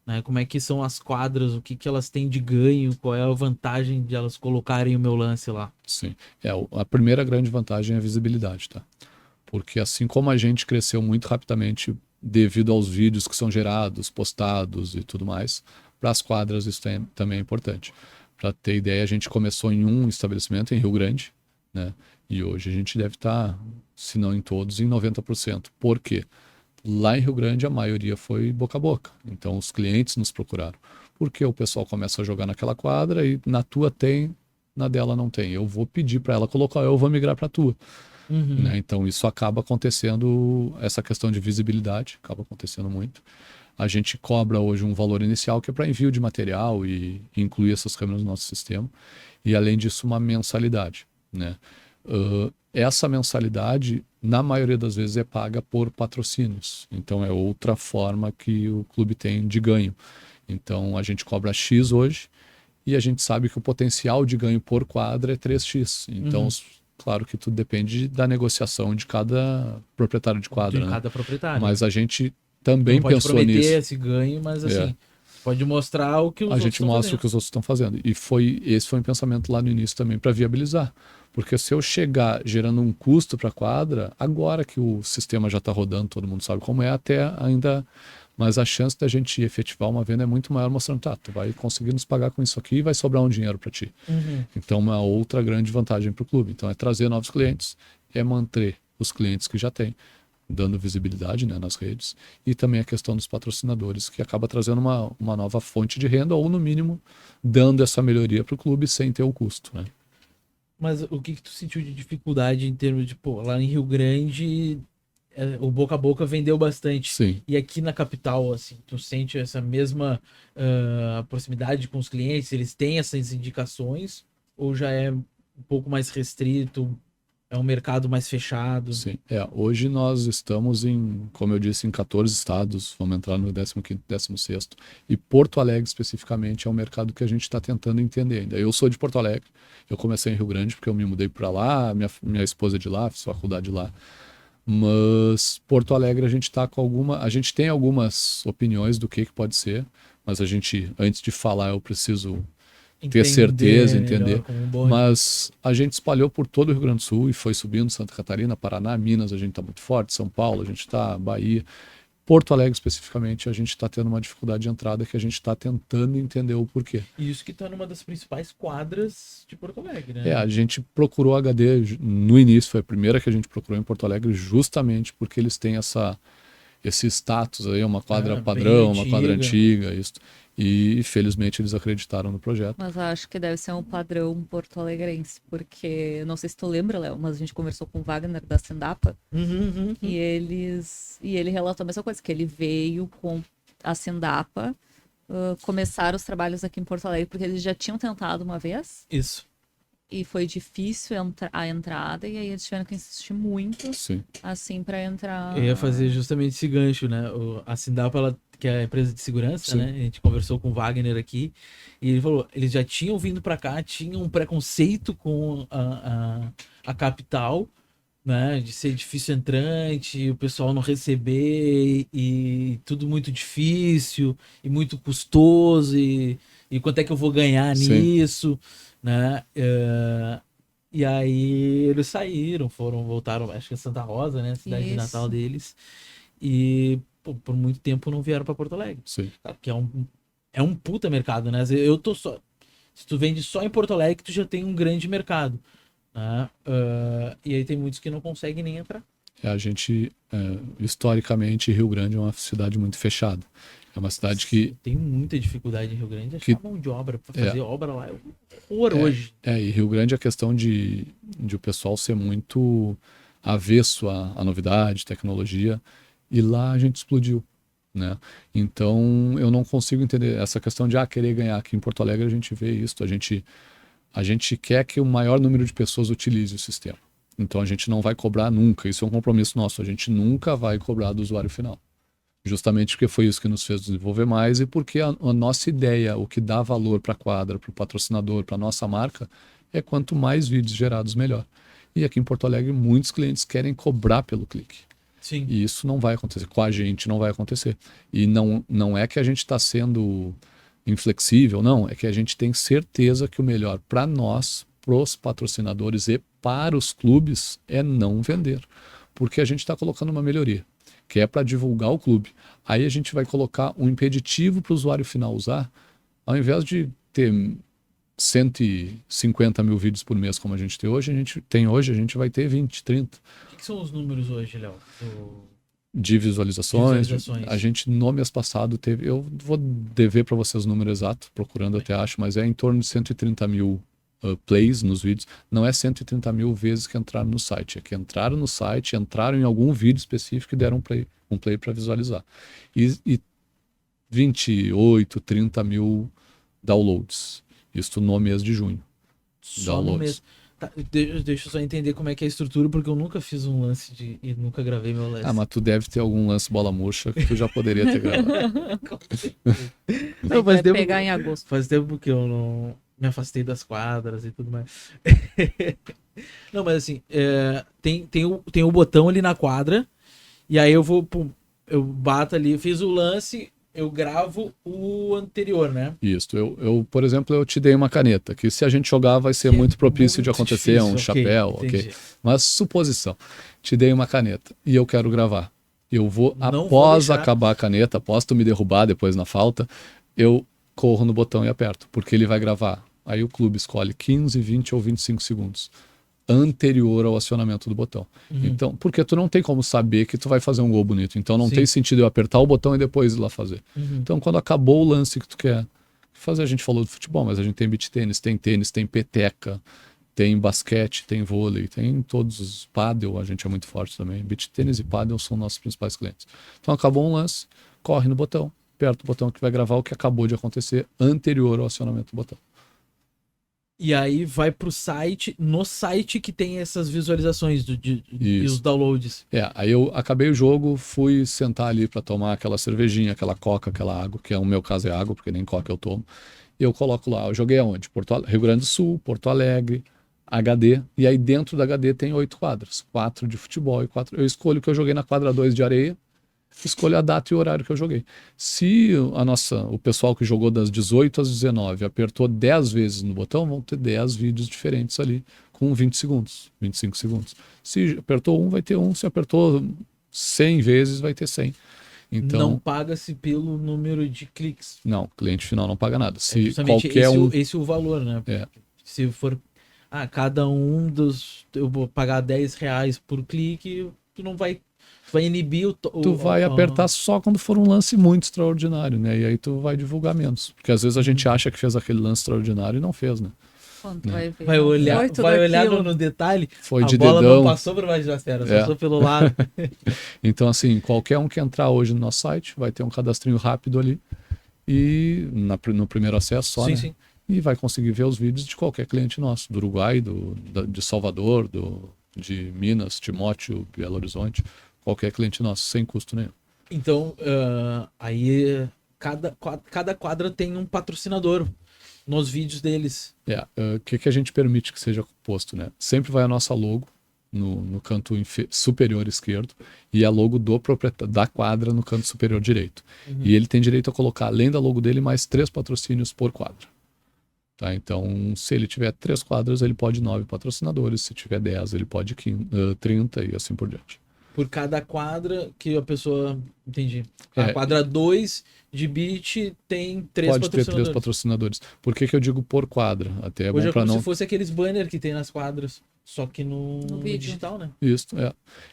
né? Como é que são as quadras, o que que elas têm de ganho, qual é a vantagem de elas colocarem o meu lance lá. Sim. A primeira grande vantagem é a visibilidade, tá? Porque assim como a gente cresceu muito rapidamente devido aos vídeos que são gerados, postados e tudo mais, para as quadras isso também é importante. Para ter ideia, a gente começou em um estabelecimento em Rio Grande, né? E hoje a gente deve estar, se não em todos, em 90%. Por quê? Lá em Rio Grande a maioria foi boca a boca. Então os clientes nos procuraram. Porque o pessoal começa a jogar naquela quadra e na tua tem, na dela não tem. Eu vou pedir para ela colocar, eu vou migrar para a tua. Né? Então isso acaba acontecendo, essa questão de visibilidade acaba acontecendo muito. A gente cobra hoje um valor inicial que é para envio de material e incluir essas câmeras no nosso sistema. E além disso, uma mensalidade, né? Essa mensalidade, na maioria das vezes, é paga por patrocínios. Então é outra forma que o clube tem de ganho. Então a gente cobra X hoje e a gente sabe que o potencial de ganho por quadra é 3x. Então, claro que tudo depende da negociação de cada proprietário de quadra, De né? cada proprietário. Mas a gente também não pode pensou prometer nisso. esse ganho, mas assim, pode mostrar o que os A outros gente estão mostra fazendo. o que os outros estão fazendo. E esse foi um pensamento lá no início também para viabilizar. Porque se eu chegar gerando um custo para a quadra, agora que o sistema já está rodando, todo mundo sabe como é, até ainda. Mas a chance da gente efetivar uma venda é muito maior, mostrando, tá, tu vai conseguir nos pagar com isso aqui e vai sobrar um dinheiro para ti. Então, uma outra grande vantagem para o clube. Então, é trazer novos clientes, é manter os clientes que já tem, dando visibilidade, né, nas redes, e também a questão dos patrocinadores, que acaba trazendo uma nova fonte de renda, ou no mínimo, dando essa melhoria para o clube sem ter o custo, né? Mas o que tu sentiu de dificuldade em termos de, pô, lá em Rio Grande, o boca a boca vendeu bastante. Sim. E aqui na capital, assim, tu sente essa mesma proximidade com os clientes? Eles têm essas indicações? Ou já é um pouco mais restrito? É um mercado mais fechado? Sim. Hoje nós estamos como eu disse, em 14 estados, vamos entrar no 15º, 16º, e Porto Alegre especificamente é um mercado que a gente está tentando entender ainda. Eu sou de Porto Alegre, eu comecei em Rio Grande porque eu me mudei para lá, minha esposa é de lá, fiz faculdade lá, mas Porto Alegre a gente está a gente tem algumas opiniões do que pode ser, mas a gente, antes de falar, eu preciso ter certeza, entender. Mas a gente espalhou por todo o Rio Grande do Sul e foi subindo Santa Catarina, Paraná, Minas, a gente está muito forte, São Paulo, a gente está, Bahia. Porto Alegre, especificamente, a gente está tendo uma dificuldade de entrada que a gente está tentando entender o porquê. E isso que está numa das principais quadras de Porto Alegre, né? A gente procurou HD no início, foi a primeira que a gente procurou em Porto Alegre, justamente porque eles têm esse status aí, uma quadra padrão, uma quadra antiga, isso. E felizmente eles acreditaram no projeto. Mas acho que deve ser um padrão porto-alegrense, porque não sei se tu lembra, Léo, mas a gente conversou com o Wagner da Sindapa e ele relatou a mesma coisa, que ele veio com a Sindapa começar os trabalhos aqui em Porto Alegre, porque eles já tinham tentado uma vez. Isso. E foi difícil a entrada, e aí eles tiveram que insistir muito, Sim. assim, para entrar. Eu ia fazer justamente esse gancho, né? A Sindapa, ela, que é a empresa de segurança, Sim. né? A gente conversou com o Wagner aqui, e ele falou, eles já tinham vindo para cá, tinham um preconceito com a capital, né? De ser difícil entrante, o pessoal não receber, e tudo muito difícil, e muito custoso, e quanto é que eu vou ganhar nisso, né? E aí eles saíram, voltaram, acho que é Santa Rosa, né? Cidade de Natal deles. E por muito tempo não vieram para Porto Alegre. Sim. Que é um puta mercado, né? Eu tô só. Se tu vende só em Porto Alegre, tu já tem um grande mercado. Né? E aí tem muitos que não conseguem nem entrar. A gente, historicamente, Rio Grande é uma cidade muito fechada. É uma cidade que... Tem muita dificuldade em Rio Grande. Achar mão de obra, para fazer obra lá é um horror hoje. E Rio Grande a questão de o pessoal ser muito avesso à novidade, tecnologia, e lá a gente explodiu, né? Então eu não consigo entender essa questão de querer ganhar. Aqui em Porto Alegre a gente vê isso, a gente quer que o maior número de pessoas utilize o sistema. Então a gente não vai cobrar nunca, isso é um compromisso nosso, a gente nunca vai cobrar do usuário final. Justamente porque foi isso que nos fez desenvolver mais e porque a nossa ideia, o que dá valor para a quadra, para o patrocinador, para a nossa marca, é quanto mais vídeos gerados, melhor. E aqui em Porto Alegre, muitos clientes querem cobrar pelo clique. Sim. E isso não vai acontecer. Com a gente não vai acontecer. E não é que a gente está sendo inflexível, não. É que a gente tem certeza que o melhor para nós, pros patrocinadores e para os clubes é não vender. Porque a gente está colocando uma melhoria, que é para divulgar o clube. Aí a gente vai colocar um impeditivo para o usuário final usar, ao invés de ter 150 mil vídeos por mês como a gente tem hoje, a gente vai ter 20, 30. O que são os números hoje, Léo? De visualizações. Visualizações. A gente no mês passado teve, eu vou dever para vocês o número exato, procurando até acho, mas é em torno de 130 mil plays nos vídeos. Não é 130 mil vezes que entraram no site, é que entraram no site, entraram em algum vídeo específico e deram um play para visualizar. E 28, 30 mil downloads. Isso no mês de junho. Só no mês. Tá, deixa eu só entender como é que é a estrutura, porque eu nunca fiz um lance e nunca gravei meu lance. Ah, mas tu deve ter algum lance bola murcha que tu já poderia ter gravado. Não, Vai pegar em agosto. Faz tempo que eu não me afastei das quadras e tudo mais. Não, mas assim, tem o botão ali na quadra, e aí eu vou, pum, eu bato ali, fiz o lance, eu gravo o anterior, né? Isso. Eu, por exemplo, eu te dei uma caneta, que se a gente jogar vai ser Que muito propício de muito acontecer, difícil, um ok, chapéu, ok. entendi. Mas suposição, te dei uma caneta e eu quero gravar. Eu vou, Não vou após deixar. acabar a caneta, após tu me derrubar depois na falta, eu corro no botão e aperto, porque ele vai gravar. Aí o clube escolhe 15, 20 ou 25 segundos anterior ao acionamento do botão. Então, porque tu não tem como saber que tu vai fazer um gol bonito. Então não Sim. tem sentido eu apertar o botão e depois ir lá fazer. Então, quando acabou o lance que tu quer fazer, a gente falou do futebol, mas a gente tem beach tênis, tem peteca, tem basquete, tem vôlei, tem todos os pádel, a gente é muito forte também. Beach tênis e pádel são nossos principais clientes. Então, acabou um lance, corre no botão, aperta o botão que vai gravar o que acabou de acontecer anterior ao acionamento do botão. E aí vai pro site, no site que tem essas visualizações e os downloads. Aí eu acabei o jogo, fui sentar ali para tomar aquela cervejinha, aquela coca, aquela água, que no meu caso é água, porque nem coca eu tomo. E eu coloco lá, eu joguei aonde? Rio Grande do Sul, Porto Alegre, HD, e aí dentro da HD tem 8 quadras, 4 de futebol e 4. Eu escolho que eu joguei na quadra 2 de areia, escolho a data e o horário que eu joguei. Se o pessoal que jogou das 18 às 19 apertou 10 vezes no botão, vão ter 10 vídeos diferentes ali, com 20 segundos, 25 segundos. Se apertou um, vai ter um. Se apertou 100 vezes, vai ter 100. Então, não paga-se pelo número de cliques. Não, cliente final não paga nada. Se justamente qualquer esse é o valor, né? É. Se for, cada um eu vou pagar R$10 por clique, tu não vai inibir tu vai apertar só quando for um lance muito extraordinário, né? E aí tu vai divulgar menos. Porque às vezes a gente acha que fez aquele lance extraordinário e não fez, né? Quando vai ver, vai olhar aquilo. no detalhe, Foi a de bola dedão. não passou por baixo da esfera, passou pelo lado. Então, assim, qualquer um que entrar hoje no nosso site vai ter um cadastrinho rápido ali e no primeiro acesso só, Sim, né? sim. E vai conseguir ver os vídeos de qualquer cliente nosso, do Uruguai, de Salvador, de Minas, Timóteo, Belo Horizonte, qualquer cliente nosso, sem custo nenhum. Então, aí cada quadra tem um patrocinador nos vídeos deles. O que a gente permite que seja posto, né? Sempre vai a nossa logo no canto superior esquerdo e a logo do proprietário da quadra no canto superior direito. E ele tem direito a colocar, além da logo dele, mais 3 patrocínios por quadra. Tá? Então, se ele tiver 3 quadras, ele pode 9 patrocinadores. Se tiver 10, ele pode 30 e assim por diante. Por cada quadra que a pessoa... Entendi. A quadra 2 de beach tem 3 pode ter patrocinadores. 3 patrocinadores. Por que eu digo por quadra? Até Hoje bom para como não... se fosse aqueles banners que tem nas quadras, só que no digital, né? Isso,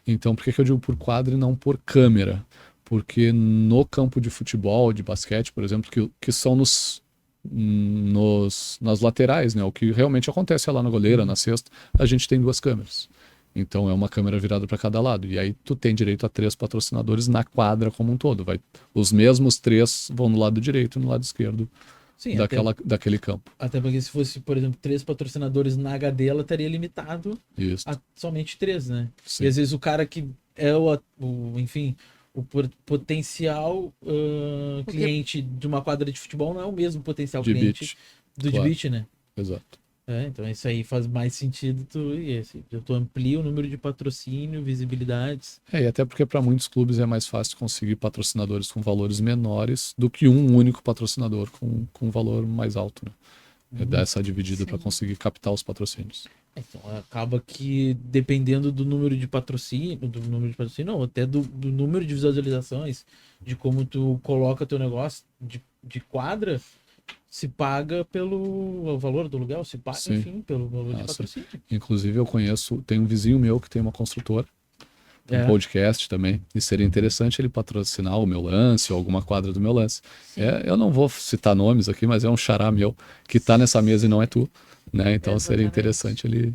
Então, por que eu digo por quadra e não por câmera? Porque no campo de futebol, de basquete, por exemplo, que são nas laterais, né? O que realmente acontece é lá na goleira, na cesta, a gente tem 2 câmeras. Então é uma câmera virada para cada lado. E aí tu tem direito a 3 patrocinadores na quadra como um todo. Os mesmos 3 vão no lado direito e no lado esquerdo. Sim, daquele campo. Até porque se fosse, por exemplo, 3 patrocinadores na HD, ela estaria limitado Isso. a somente 3, né? Sim. E às vezes o cara que é o potencial cliente de uma quadra de futebol não é o mesmo potencial de cliente beach. do Claro. de beach, né? Exato. Então isso aí faz mais sentido tu amplia o número de patrocínio, visibilidades. E até porque para muitos clubes é mais fácil conseguir patrocinadores com valores menores do que um único patrocinador com um valor mais alto, né? É dar essa dividida para conseguir captar os patrocínios. Então acaba que dependendo do número de patrocínio, não, até do número de visualizações, de como tu coloca teu negócio de quadra, se paga pelo valor do aluguel, se paga, Sim. enfim, pelo valor de patrocínio. Inclusive eu tem um vizinho meu que tem uma construtora, tem um podcast também, e seria interessante ele patrocinar o meu lance ou alguma quadra do meu lance. Eu não vou citar nomes aqui, mas é um xará meu que tá nessa mesa e não é tu, né? Então seria interessante ele...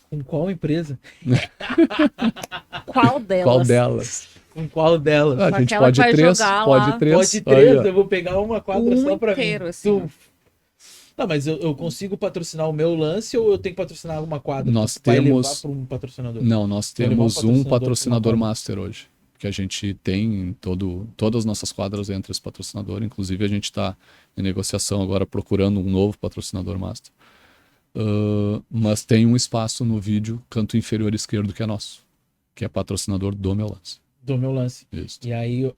Com qual empresa? Qual delas? Qual delas? Com qual delas? A gente pode três, pode três. Pode três, eu vou pegar uma quadra só pra inteiro, mim. assim. Tá, mas eu consigo patrocinar o meu lance ou eu tenho que patrocinar alguma quadra? Nós Vai temos... levar para um patrocinador? Não, nós Vai levar temos um patrocinador pra uma master hoje, que a gente tem em todas as nossas quadras entre esse patrocinador. Inclusive a gente está em negociação agora procurando um novo patrocinador master. Mas tem um espaço no vídeo, canto inferior esquerdo, que é nosso, que é patrocinador do meu lance. Do meu lance. Isso. E aí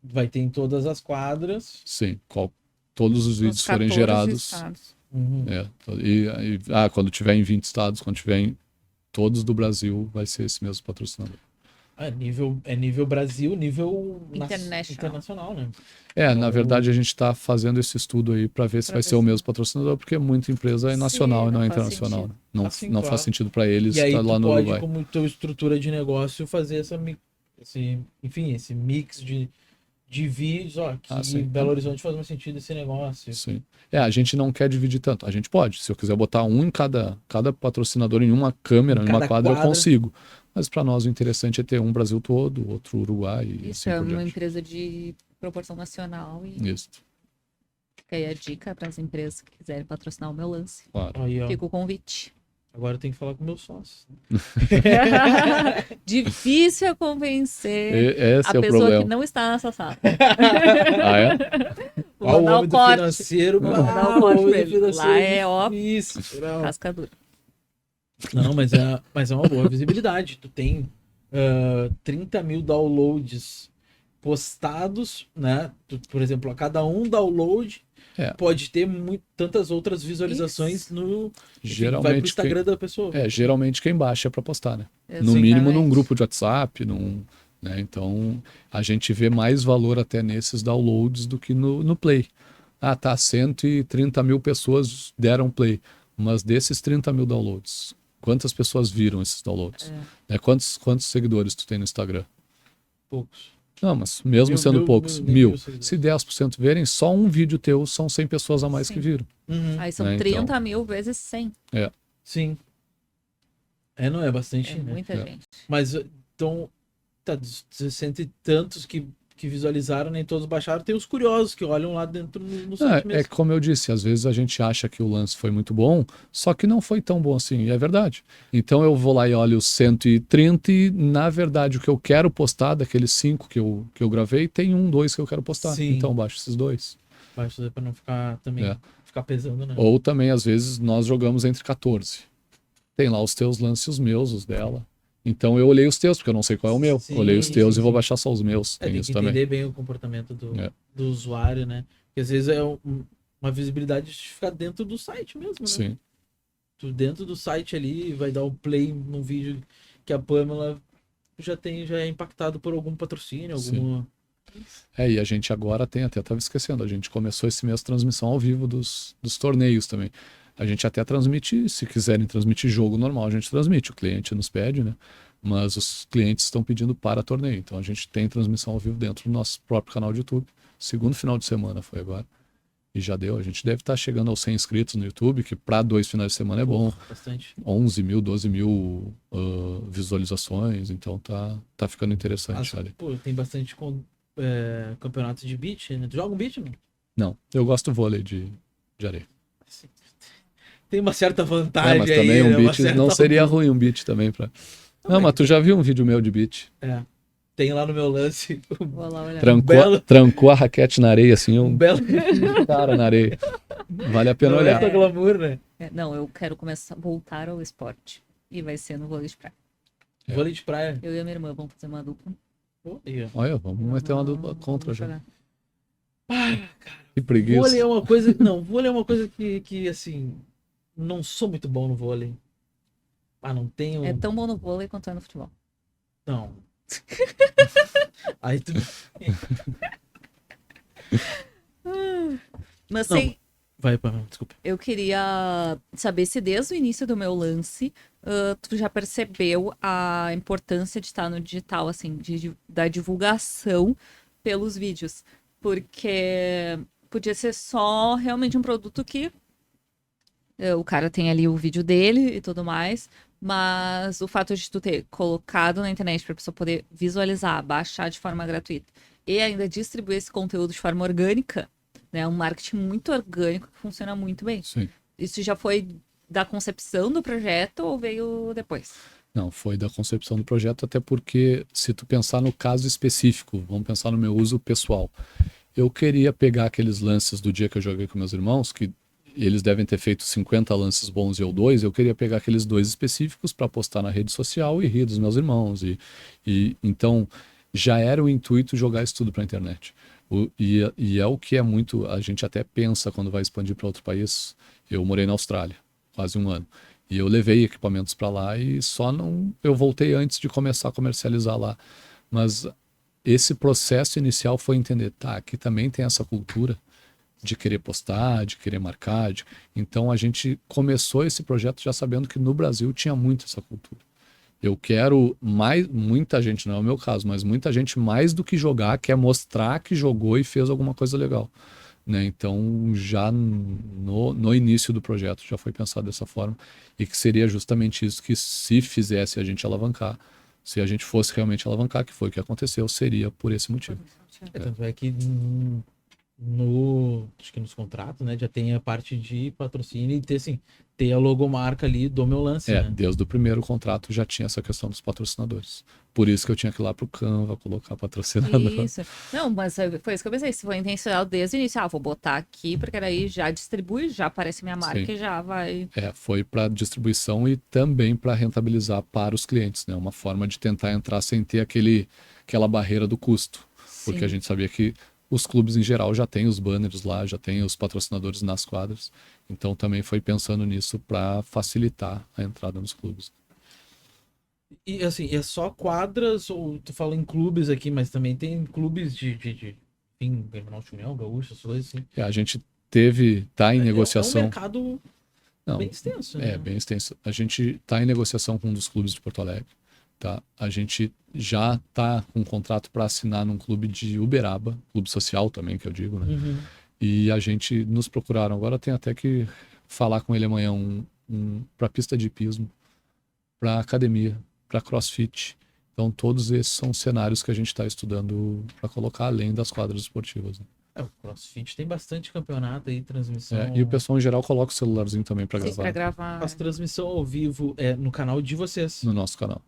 vai ter em todas as quadras. Sim, todos os vídeos forem gerados. Uhum. Quando tiver em 20 estados, quando tiver em todos do Brasil, vai ser esse mesmo patrocinador. Nível Brasil, nível internacional, né? Na verdade a gente está fazendo esse estudo aí para ver se vai ser o mesmo patrocinador, porque muita empresa é nacional e não é internacional. Não faz sentido para eles estar lá no Uruguai. E aí como tua estrutura de negócio, fazer esse mix de vídeos, que em Belo Horizonte faz mais sentido esse negócio. Sim. A gente não quer dividir tanto. A gente pode. Se eu quiser botar um em cada patrocinador em uma câmera, em uma quadra, eu consigo. Mas para nós o interessante é ter um Brasil todo, outro Uruguai. Isso assim é uma empresa de proporção nacional. Isso. Fica aí a dica para as empresas que quiserem patrocinar o meu lance. Claro. Aí, fica o convite. Agora eu tenho que falar com meus sócios. Difícil é convencer Esse a pessoa problema. que não está nessa sala. Vou dar o corte financeiro. Vou dar o corte pra ele. Lá é cascadura. Não, mas é uma boa visibilidade. Tu tem 30 mil downloads postados, né? Por exemplo, a cada um download pode ter tantas outras visualizações geralmente vai pro Instagram da pessoa. Geralmente quem baixa é para postar, né? Exatamente. No mínimo num grupo de WhatsApp, né? Então a gente vê mais valor até nesses downloads do que no play. 130 mil pessoas deram play, mas desses 30 mil downloads, quantas pessoas viram esses downloads? Quantos seguidores tu tem no Instagram? Poucos. Não, mas mesmo sendo poucos, 1.000. Se 10% verem, só um vídeo teu são 100 pessoas a mais que viram. Uhum. Aí são 30 mil vezes 100. Sim. Não é bastante, né? Muita gente. Mas, então, dos 60 e tantos que visualizaram, nem todos baixaram. Tem os curiosos que olham lá dentro no site mesmo. Como eu disse, às vezes a gente acha que o lance foi muito bom, só que não foi tão bom assim, e é verdade. Então eu vou lá e olho os 130 e, na verdade, o que eu quero postar, daqueles 5 que eu gravei, tem 1, 2 que eu quero postar. Sim. Então baixo esses 2. Baixo para não ficar também ficar pesando, né? Ou também, às vezes, nós jogamos entre 14. Tem lá os teus lances, os meus, os dela. Então eu olhei os teus, porque eu não sei qual é o meu. Olhei os teus e vou baixar só os meus. Tem que entender bem o comportamento do usuário, né? Porque às vezes é uma visibilidade de ficar dentro do site mesmo, né? Sim. Tu dentro do site ali vai dar um play num vídeo que a Pamela já é impactado por algum patrocínio, alguma... E a gente agora até estava esquecendo, a gente começou esse mês transmissão ao vivo dos torneios também. A gente até transmite, se quiserem transmitir jogo normal, a gente transmite, o cliente nos pede, né? Mas os clientes estão pedindo para torneio. Então a gente tem transmissão ao vivo dentro do nosso próprio canal de YouTube. Segundo final de semana foi agora. E já deu. A gente deve estar chegando aos 100 inscritos no YouTube, que para 2 finais de semana é bom. Bastante. 11 mil, 12 mil visualizações. Então tá ficando interessante. Tem bastante campeonato de beach, né? Tu joga um beach, não? Não, eu gosto do vôlei de areia. Sim. Tem uma certa vantagem mas também aí, um beat não seria ruim, um beat também pra... Não, mas tu já viu um vídeo meu de beat? Tem lá no meu lance. Vou lá olhar. Trancou a raquete na areia, assim, um belo cara na areia. Vale a pena olhar. É glamour, né? Não, eu quero voltar ao esporte. E vai ser no vôlei de praia. É. Vôlei de praia. Eu e a minha irmã vamos fazer uma dupla. Pô, aí, ó. Olha, vamos meter uma dupla contra Vamos já. jogar. Que preguiça. Vôlei é uma coisa. Não, vôlei é uma coisa que assim. Não sou muito bom no vôlei. Não tenho. É tão bom no vôlei quanto é no futebol. Não. Aí tu. Mas Não. assim, Vai, Pamela, desculpa. eu queria saber se desde o início do meu lance, tu já percebeu a importância de estar no digital, assim, da divulgação pelos vídeos. Porque podia ser só realmente um produto que o cara tem ali o vídeo dele e tudo mais, mas o fato de tu ter colocado na internet para a pessoa poder visualizar, baixar de forma gratuita e ainda distribuir esse conteúdo de forma orgânica, né? Um marketing muito orgânico que funciona muito bem. Sim. Isso já foi da concepção do projeto ou veio depois? Não, foi da concepção do projeto, até porque se tu pensar no caso específico, vamos pensar no meu uso pessoal. Eu queria pegar aqueles lances do dia que eu joguei com meus irmãos, que eles devem ter feito 50 lances bons e eu 2, eu queria pegar aqueles 2 específicos para postar na rede social e rir dos meus irmãos. E então já era o intuito jogar isso tudo para a internet. E é o que é muito, a gente até pensa quando vai expandir para outro país. Eu morei na Austrália, quase 1 ano. E eu levei equipamentos para lá e eu voltei antes de começar a comercializar lá. Mas esse processo inicial foi entender, tá, aqui também tem essa cultura de querer postar, de querer marcar. Então a gente começou esse projeto já sabendo que no Brasil tinha muito essa cultura. Eu quero muita gente, não é o meu caso, mas muita gente mais do que jogar, quer mostrar que jogou e fez alguma coisa legal. Né? Então já no início do projeto já foi pensado dessa forma e que seria justamente isso que se fizesse a gente alavancar, se a gente fosse realmente alavancar, que foi o que aconteceu, seria por esse motivo. Tanto é que acho que nos contratos, né, já tem a parte de patrocínio e ter a logomarca ali do meu lance, né? Desde o primeiro contrato já tinha essa questão dos patrocinadores. Por isso que eu tinha que ir lá pro Canva colocar patrocinador. Isso. Não, mas foi isso que eu pensei. Se foi intencional desde o início, vou botar aqui, porque daí já distribui, já aparece minha marca. Sim. E já vai. Foi para distribuição e também para rentabilizar para os clientes, né? Uma forma de tentar entrar sem ter aquela barreira do custo. Porque Sim. a gente sabia que os clubes em geral já têm os banners lá, já tem os patrocinadores nas quadras. Então também foi pensando nisso para facilitar a entrada nos clubes. E assim, é só quadras, ou tu fala em clubes aqui, mas também tem clubes enfim, Norte União, Gaúcho, essas coisas assim. A gente tá em negociação. É um mercado bem extenso, né? Bem extenso. A gente tá em negociação com um dos clubes de Porto Alegre. Tá? A gente já tá com um contrato para assinar num clube de Uberaba, clube social também, que eu digo, né? Uhum. E a gente nos procuraram. Agora tem até que falar com ele amanhã para pista de hipismo, para academia, para crossfit. Então todos esses são cenários que a gente está estudando para colocar além das quadras esportivas. Né? O CrossFit tem bastante campeonato aí, transmissão. E o pessoal em geral coloca o celularzinho também para gravar. Pra gravar. Faz transmissão ao vivo no canal de vocês. No nosso canal.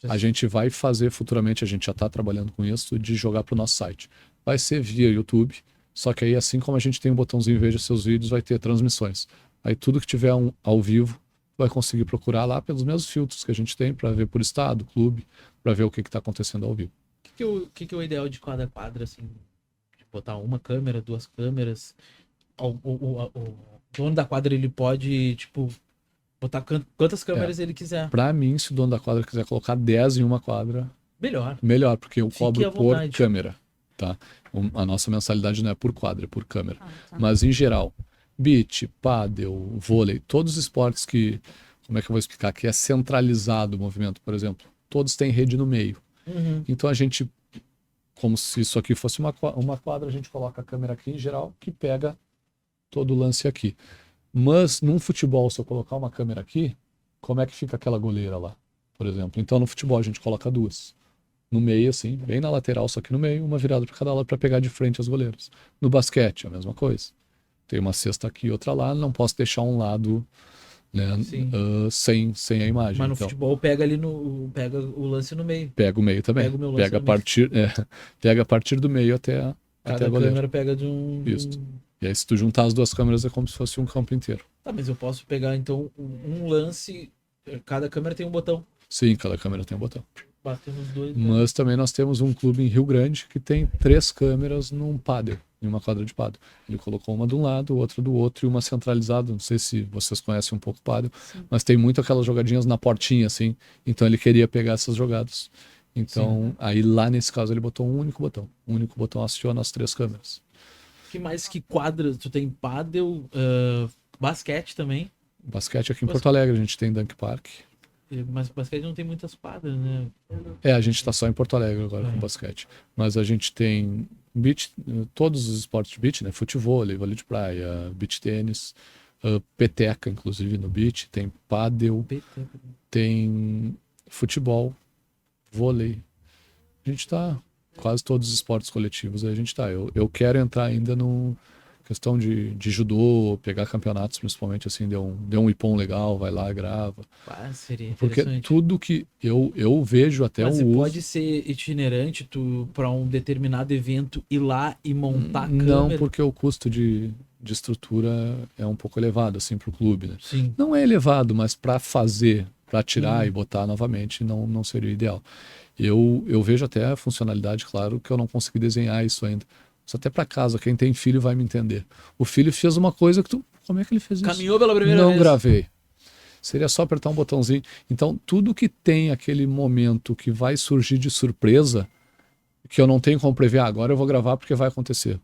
A gente vai fazer futuramente, a gente já está trabalhando com isso, de jogar para o nosso site. Vai ser via YouTube, só que aí assim como a gente tem um botãozinho Veja Seus Vídeos, vai ter transmissões. Aí tudo que tiver ao vivo, vai conseguir procurar lá pelos mesmos filtros que a gente tem para ver por estado, clube, para ver o que está acontecendo ao vivo. O que é o ideal de cada quadra, assim? De botar uma câmera, 2 câmeras? O dono da quadra, ele pode, botar quantas câmeras ele quiser. Para mim, se o dono da quadra quiser colocar 10 em uma quadra, melhor, porque eu cobro por câmera, tá? A nossa mensalidade não é por quadra, é por câmera. Tá. Mas em geral, beach, pádel, vôlei, todos os esportes que, como é que eu vou explicar, que é centralizado o movimento, por exemplo, todos têm rede no meio. Uhum. Então a gente, como se isso aqui fosse uma quadra, a gente coloca a câmera aqui em geral, que pega todo o lance aqui. Mas num futebol, se eu colocar uma câmera aqui, como é que fica aquela goleira lá, por exemplo? Então no futebol a gente coloca 2. No meio, assim, bem na lateral, só que no meio, uma virada para cada lado para pegar de frente as goleiras. No basquete, a mesma coisa. Tem uma cesta aqui e outra lá, não posso deixar um lado, né, sem a imagem. Mas no futebol pega pega o lance no meio. Pega o meio também. Pega o meu lance pega a partir do meio até a goleira. Câmera pega de um... Isso. E aí se tu juntar as duas câmeras é como se fosse um campo inteiro. Tá, mas eu posso pegar então um lance, cada câmera tem um botão. Sim, cada câmera tem um botão. Bater nos dois. Né? Mas também nós temos um clube em Rio Grande que tem 3 câmeras num pádel, em uma quadra de pádel. Ele colocou uma de um lado, outra do outro e uma centralizada. Não sei se vocês conhecem um pouco pádel, mas tem muito aquelas jogadinhas na portinha, assim. Então ele queria pegar essas jogadas. Então, aí lá nesse caso ele botou um único botão. Um único botão aciona as 3 câmeras. Que mais que quadras? Tu tem pádel, basquete também. Basquete aqui em Porto Alegre, a gente tem Dunk Park. Mas basquete não tem muitas quadras, né? A gente tá só em Porto Alegre agora com basquete. Mas a gente tem beach, todos os esportes de beach, né? Futevôlei, vôlei de praia, beach tênis, peteca, inclusive no beach, tem pádel, tem futebol, vôlei. A gente tá quase todos os esportes coletivos, aí a gente tá. Eu quero entrar ainda no questão de judô, pegar campeonatos, principalmente assim, deu um ipom legal, vai lá, grava. Seria Porque tudo que eu vejo até mas o uso... pode ser itinerante, tu para um determinado evento ir lá e montar a câmera? Não, porque o custo de estrutura é um pouco elevado, assim, pro clube, né? Sim. Não é elevado, mas para fazer, para tirar e botar novamente, não seria o ideal. Eu vejo até a funcionalidade, claro, que eu não consegui desenhar isso ainda. Mas até para casa, quem tem filho vai me entender. O filho fez uma coisa que como é que ele fez isso? Caminhou pela primeira vez. Não gravei. Seria só apertar um botãozinho. Então, tudo que tem aquele momento que vai surgir de surpresa, que eu não tenho como prever, agora eu vou gravar porque vai acontecer.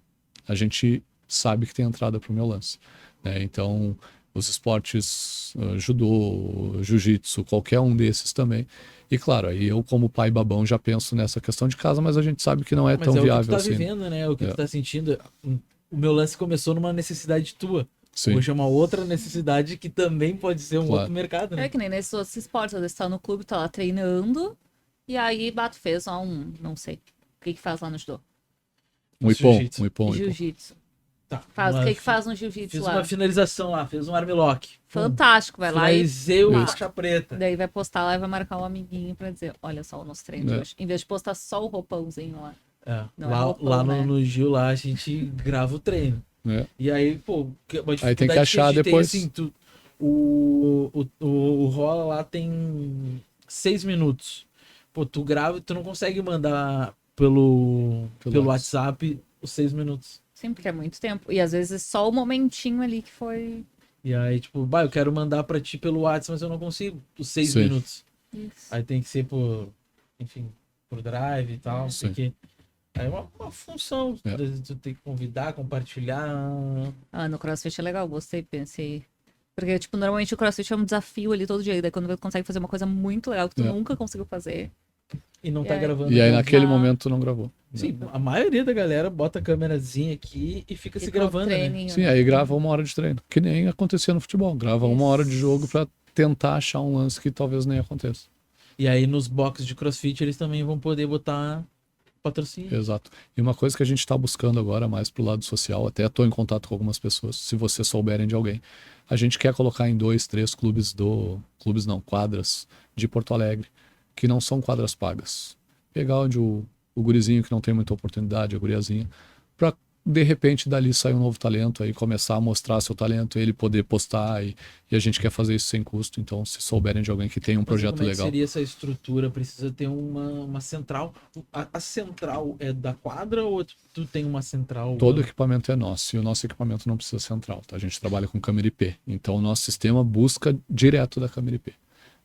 A gente sabe que tem entrada para o meu lance, né? Então, os esportes, judô, jiu-jitsu, qualquer um desses também. E claro, aí eu como pai babão já penso nessa questão de casa, mas a gente sabe que não é tão viável assim. Mas é o que tu tá vivendo, né? O que tu tá sentindo. O meu lance começou numa necessidade tua. Sim. Hoje é uma outra necessidade que também pode ser um outro mercado, né? É que nem nesses outros esportes, às vezes tá no clube, tá lá treinando, e aí fez só não sei, o que faz lá no judô? Um ipom. Jiu-jitsu. Tá, O que faz no jiu-jitsu lá? Fiz uma finalização lá, fez um armlock. Fantástico, vai lá e... Finalizei o faixa preta. Daí vai postar lá e vai marcar um amiguinho pra dizer, olha só o nosso treino de hoje. Em vez de postar só o roupãozinho lá. No Gil, lá a gente grava o treino. E aí, pô, aí tem que achar depois. Assim, o rola lá tem 6 minutos. Pô, tu grava e tu não consegue mandar pelo WhatsApp os 6 minutos. Sim, porque é muito tempo. E às vezes só o momentinho ali que foi... E aí, tipo, eu quero mandar pra ti pelo WhatsApp, mas eu não consigo os 6 minutos. Isso. Aí tem que ser por Drive e tal, porque... Aí é uma função, tu tem que convidar, compartilhar. No CrossFit é legal, gostei, pensei. Porque, tipo, normalmente o CrossFit é um desafio ali todo dia. Daí quando você consegue fazer uma coisa muito legal que tu nunca conseguiu fazer. E não tá gravando. E aí naquele momento tu não gravou. Sim, a maioria da galera bota a câmerazinha aqui e fica se gravando, né? Sim, aí grava 1 hora de treino. Que nem acontecia no futebol. Grava 1 hora de jogo pra tentar achar um lance que talvez nem aconteça. E aí nos boxes de CrossFit eles também vão poder botar patrocínio. Exato. E uma coisa que a gente está buscando agora mais pro lado social, até estou em contato com algumas pessoas, se vocês souberem de alguém, a gente quer colocar em 2, 3 quadras de Porto Alegre, que não são quadras pagas. Pegar onde o gurizinho que não tem muita oportunidade, a guriazinha, para de repente dali sair um novo talento, aí começar a mostrar seu talento, ele poder postar, e a gente quer fazer isso sem custo. Então, se souberem de alguém que tem um projeto legal. Como seria essa estrutura? Precisa ter uma central. A central é da quadra ou tu tem uma central? Todo equipamento é nosso, e o nosso equipamento não precisa central, tá? A gente trabalha com câmera IP, então o nosso sistema busca direto da câmera IP.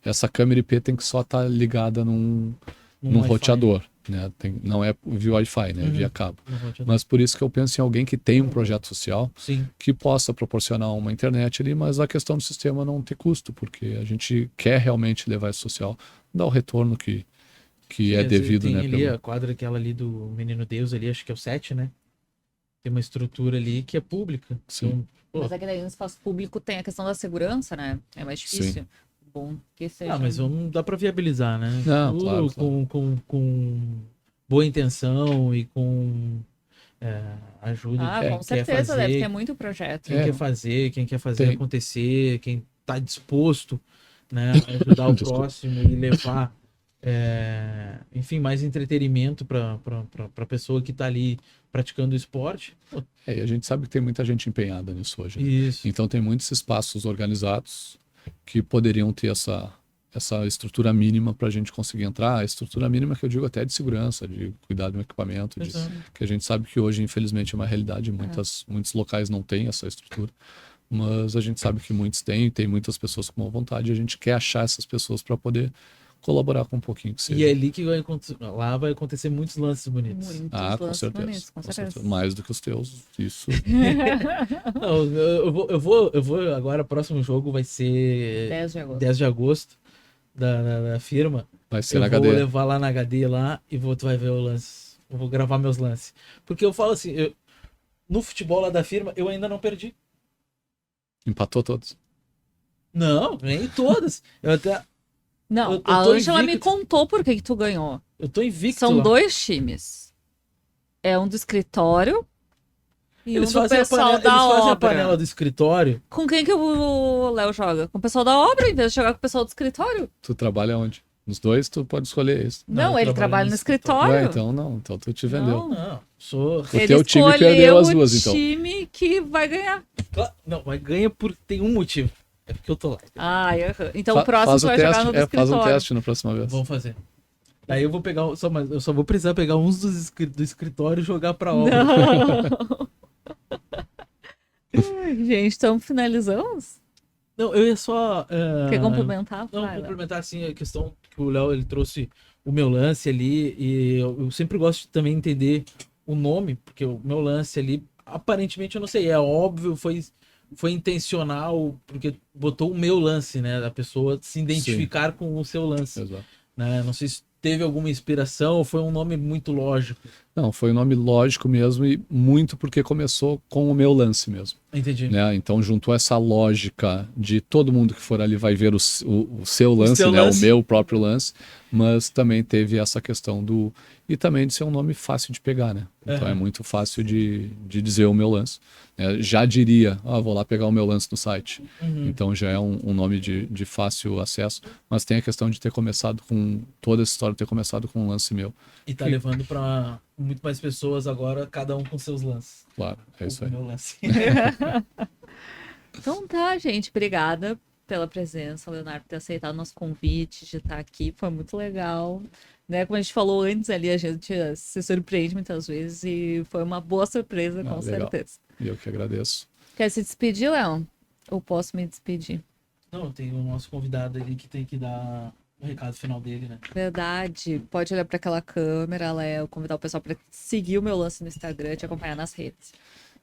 Essa câmera IP tem que só estar ligada num roteador, né? Não é via Wi-Fi, né? Via cabo. Mas por isso que eu penso em alguém que tem um projeto social, que possa proporcionar uma internet ali, mas a questão do sistema não ter custo, porque a gente quer realmente levar esse social, dar o retorno que é devido, tem né? Ali a quadra aquela ali do Menino Deus ali, acho que é o 7, né? Tem uma estrutura ali que é pública. Sim. Então, mas é que daí no espaço público tem a questão da segurança, né? É mais difícil. Sim. Bom que seja... mas não dá pra viabilizar, né? Não, tudo claro. Com boa intenção e com ajuda de quem com certeza, fazer, deve ter muito projeto. Quem quer fazer acontecer, quem tá disposto, né, a ajudar o próximo e levar enfim, mais entretenimento pra pessoa que tá ali praticando o esporte. Pô, E a gente sabe que tem muita gente empenhada nisso hoje, né? isso. Então tem muitos espaços organizados que poderiam ter essa estrutura mínima para a gente conseguir entrar. A estrutura mínima que eu digo até de segurança, de cuidar do equipamento, Exato. que a gente sabe que hoje, infelizmente, é uma realidade. Muitos locais não têm essa estrutura, mas a gente sabe que muitos têm, tem muitas pessoas com boa vontade e a gente quer achar essas pessoas para poder colaborar com um pouquinho que seja. E é ali que lá vai acontecer muitos lances bonitos. Muitos Com lances certeza, bonitos, com com certeza. certeza. Mais do que os teus, isso. Não, eu vou agora, o próximo jogo vai ser 10 de agosto. 10 de agosto da firma. Vai ser Eu na vou HD. levar lá na HD lá e tu vai ver o lance. Eu vou gravar meus lances. Porque eu falo assim, no futebol lá da firma, eu ainda não perdi. Empatou todos. Não, ganhei todas. Eu Não, eu a tô Ângela me invicto. contou por que tu ganhou. tô invicto São lá. 2 times. É um do escritório e Eles um do fazem, pessoal eles da fazem a obra. panela do escritório. Com quem que o Léo joga? Com o pessoal da obra, em vez de jogar com o pessoal do escritório? Tu trabalha onde? Nos dois, tu pode escolher esse. Não, Não, eu ele trabalho trabalha no no escritório. escritório. Ué, então não. Então tu te vendeu. Não. Sou. O Ele teu time escolheu perdeu as duas, o então. time que vai ganhar. Não, mas ganha por tem um motivo. É porque eu tô lá. Então o próximo Faz tu o vai teste, jogar no do faz um escritório. teste na próxima vez. Vamos fazer. Daí eu vou pegar. Mas eu só vou precisar pegar uns do escritório e jogar pra obra. Não. Ai, gente, então finalizamos? Não, eu ia só. Quer complementar? Não, Vai, Léo. complementar assim a questão que o Léo ele trouxe o meu lance ali. E eu sempre gosto de também entender o nome, porque o meu lance ali, aparentemente, eu não sei, é óbvio, foi intencional, porque botou o meu lance, né? Da pessoa se identificar com o seu lance. Exato. Né? Não sei se teve alguma inspiração ou foi um nome muito lógico. Não, foi um nome lógico mesmo e muito porque começou com o meu lance mesmo. Entendi. Né? Então juntou essa lógica de todo mundo que for ali vai ver o seu lance, seu né? lance. O meu próprio lance, mas também teve essa questão e também de ser um nome fácil de pegar, né? Então é muito fácil de dizer o meu lance. Já diria, vou lá pegar o meu lance no site. Então já é um nome de fácil acesso, mas tem a questão de ter começado com toda essa história, ter começado com um lance meu. E tá levando pra muito mais pessoas agora, cada um com seus lances. Claro, é isso O aí. meu lance. Então tá, gente. Obrigada pela presença, Leonardo, por ter aceitado o nosso convite, de estar aqui. Foi muito legal. Né? Como a gente falou antes ali, a gente se surpreende muitas vezes e foi uma boa surpresa, com legal. certeza. E eu que agradeço. Quer se despedir, Léo? Ou posso me despedir? Não, tem o nosso convidado ali que tem que dar o recado final dele, né? Verdade. Pode olhar para aquela câmera, Léo, convidar o pessoal para seguir o meu lance no Instagram e te acompanhar nas redes.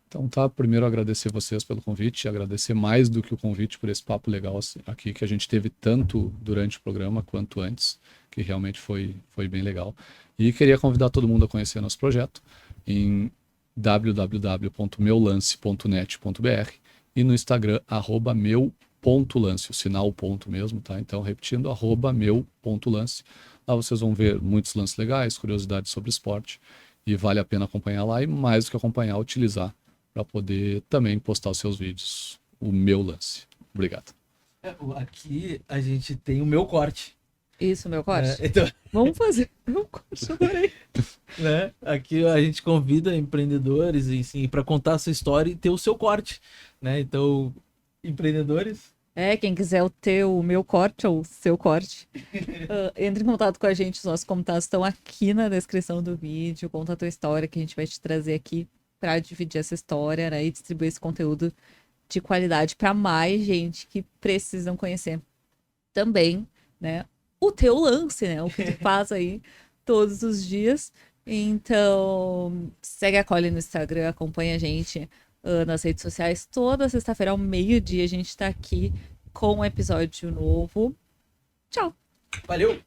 Então tá, primeiro agradecer vocês pelo convite, agradecer mais do que o convite por esse papo legal aqui que a gente teve tanto durante o programa quanto antes, que realmente foi bem legal. E queria convidar todo mundo a conhecer nosso projeto em www.meulance.net.br e no Instagram @meu.lance, o sinal ponto mesmo, tá? Então repetindo, @meu.lance. Lá vocês vão ver muitos lances legais, curiosidades sobre esporte e vale a pena acompanhar lá e mais do que acompanhar, utilizar para poder também postar os seus vídeos. O meu lance. Obrigado. Aqui a gente tem o meu corte. Isso, meu corte? Então, Vamos fazer meu corte, adorei. né? Aqui a gente convida empreendedores para contar a sua história e ter o seu corte, né? Então, empreendedores, Quem quiser ter o meu corte ou o seu corte, entre em contato com a gente. Os nossos contatos estão aqui na descrição do vídeo. Conta a tua história que a gente vai te trazer aqui para dividir essa história, né, e distribuir esse conteúdo de qualidade para mais gente que precisam conhecer também, né, o teu lance, né, o que tu faz aí todos os dias. Então, segue a Cole no Instagram, acompanha a gente nas redes sociais. Toda sexta-feira ao meio-dia a gente tá aqui com um episódio novo. Tchau! valeu!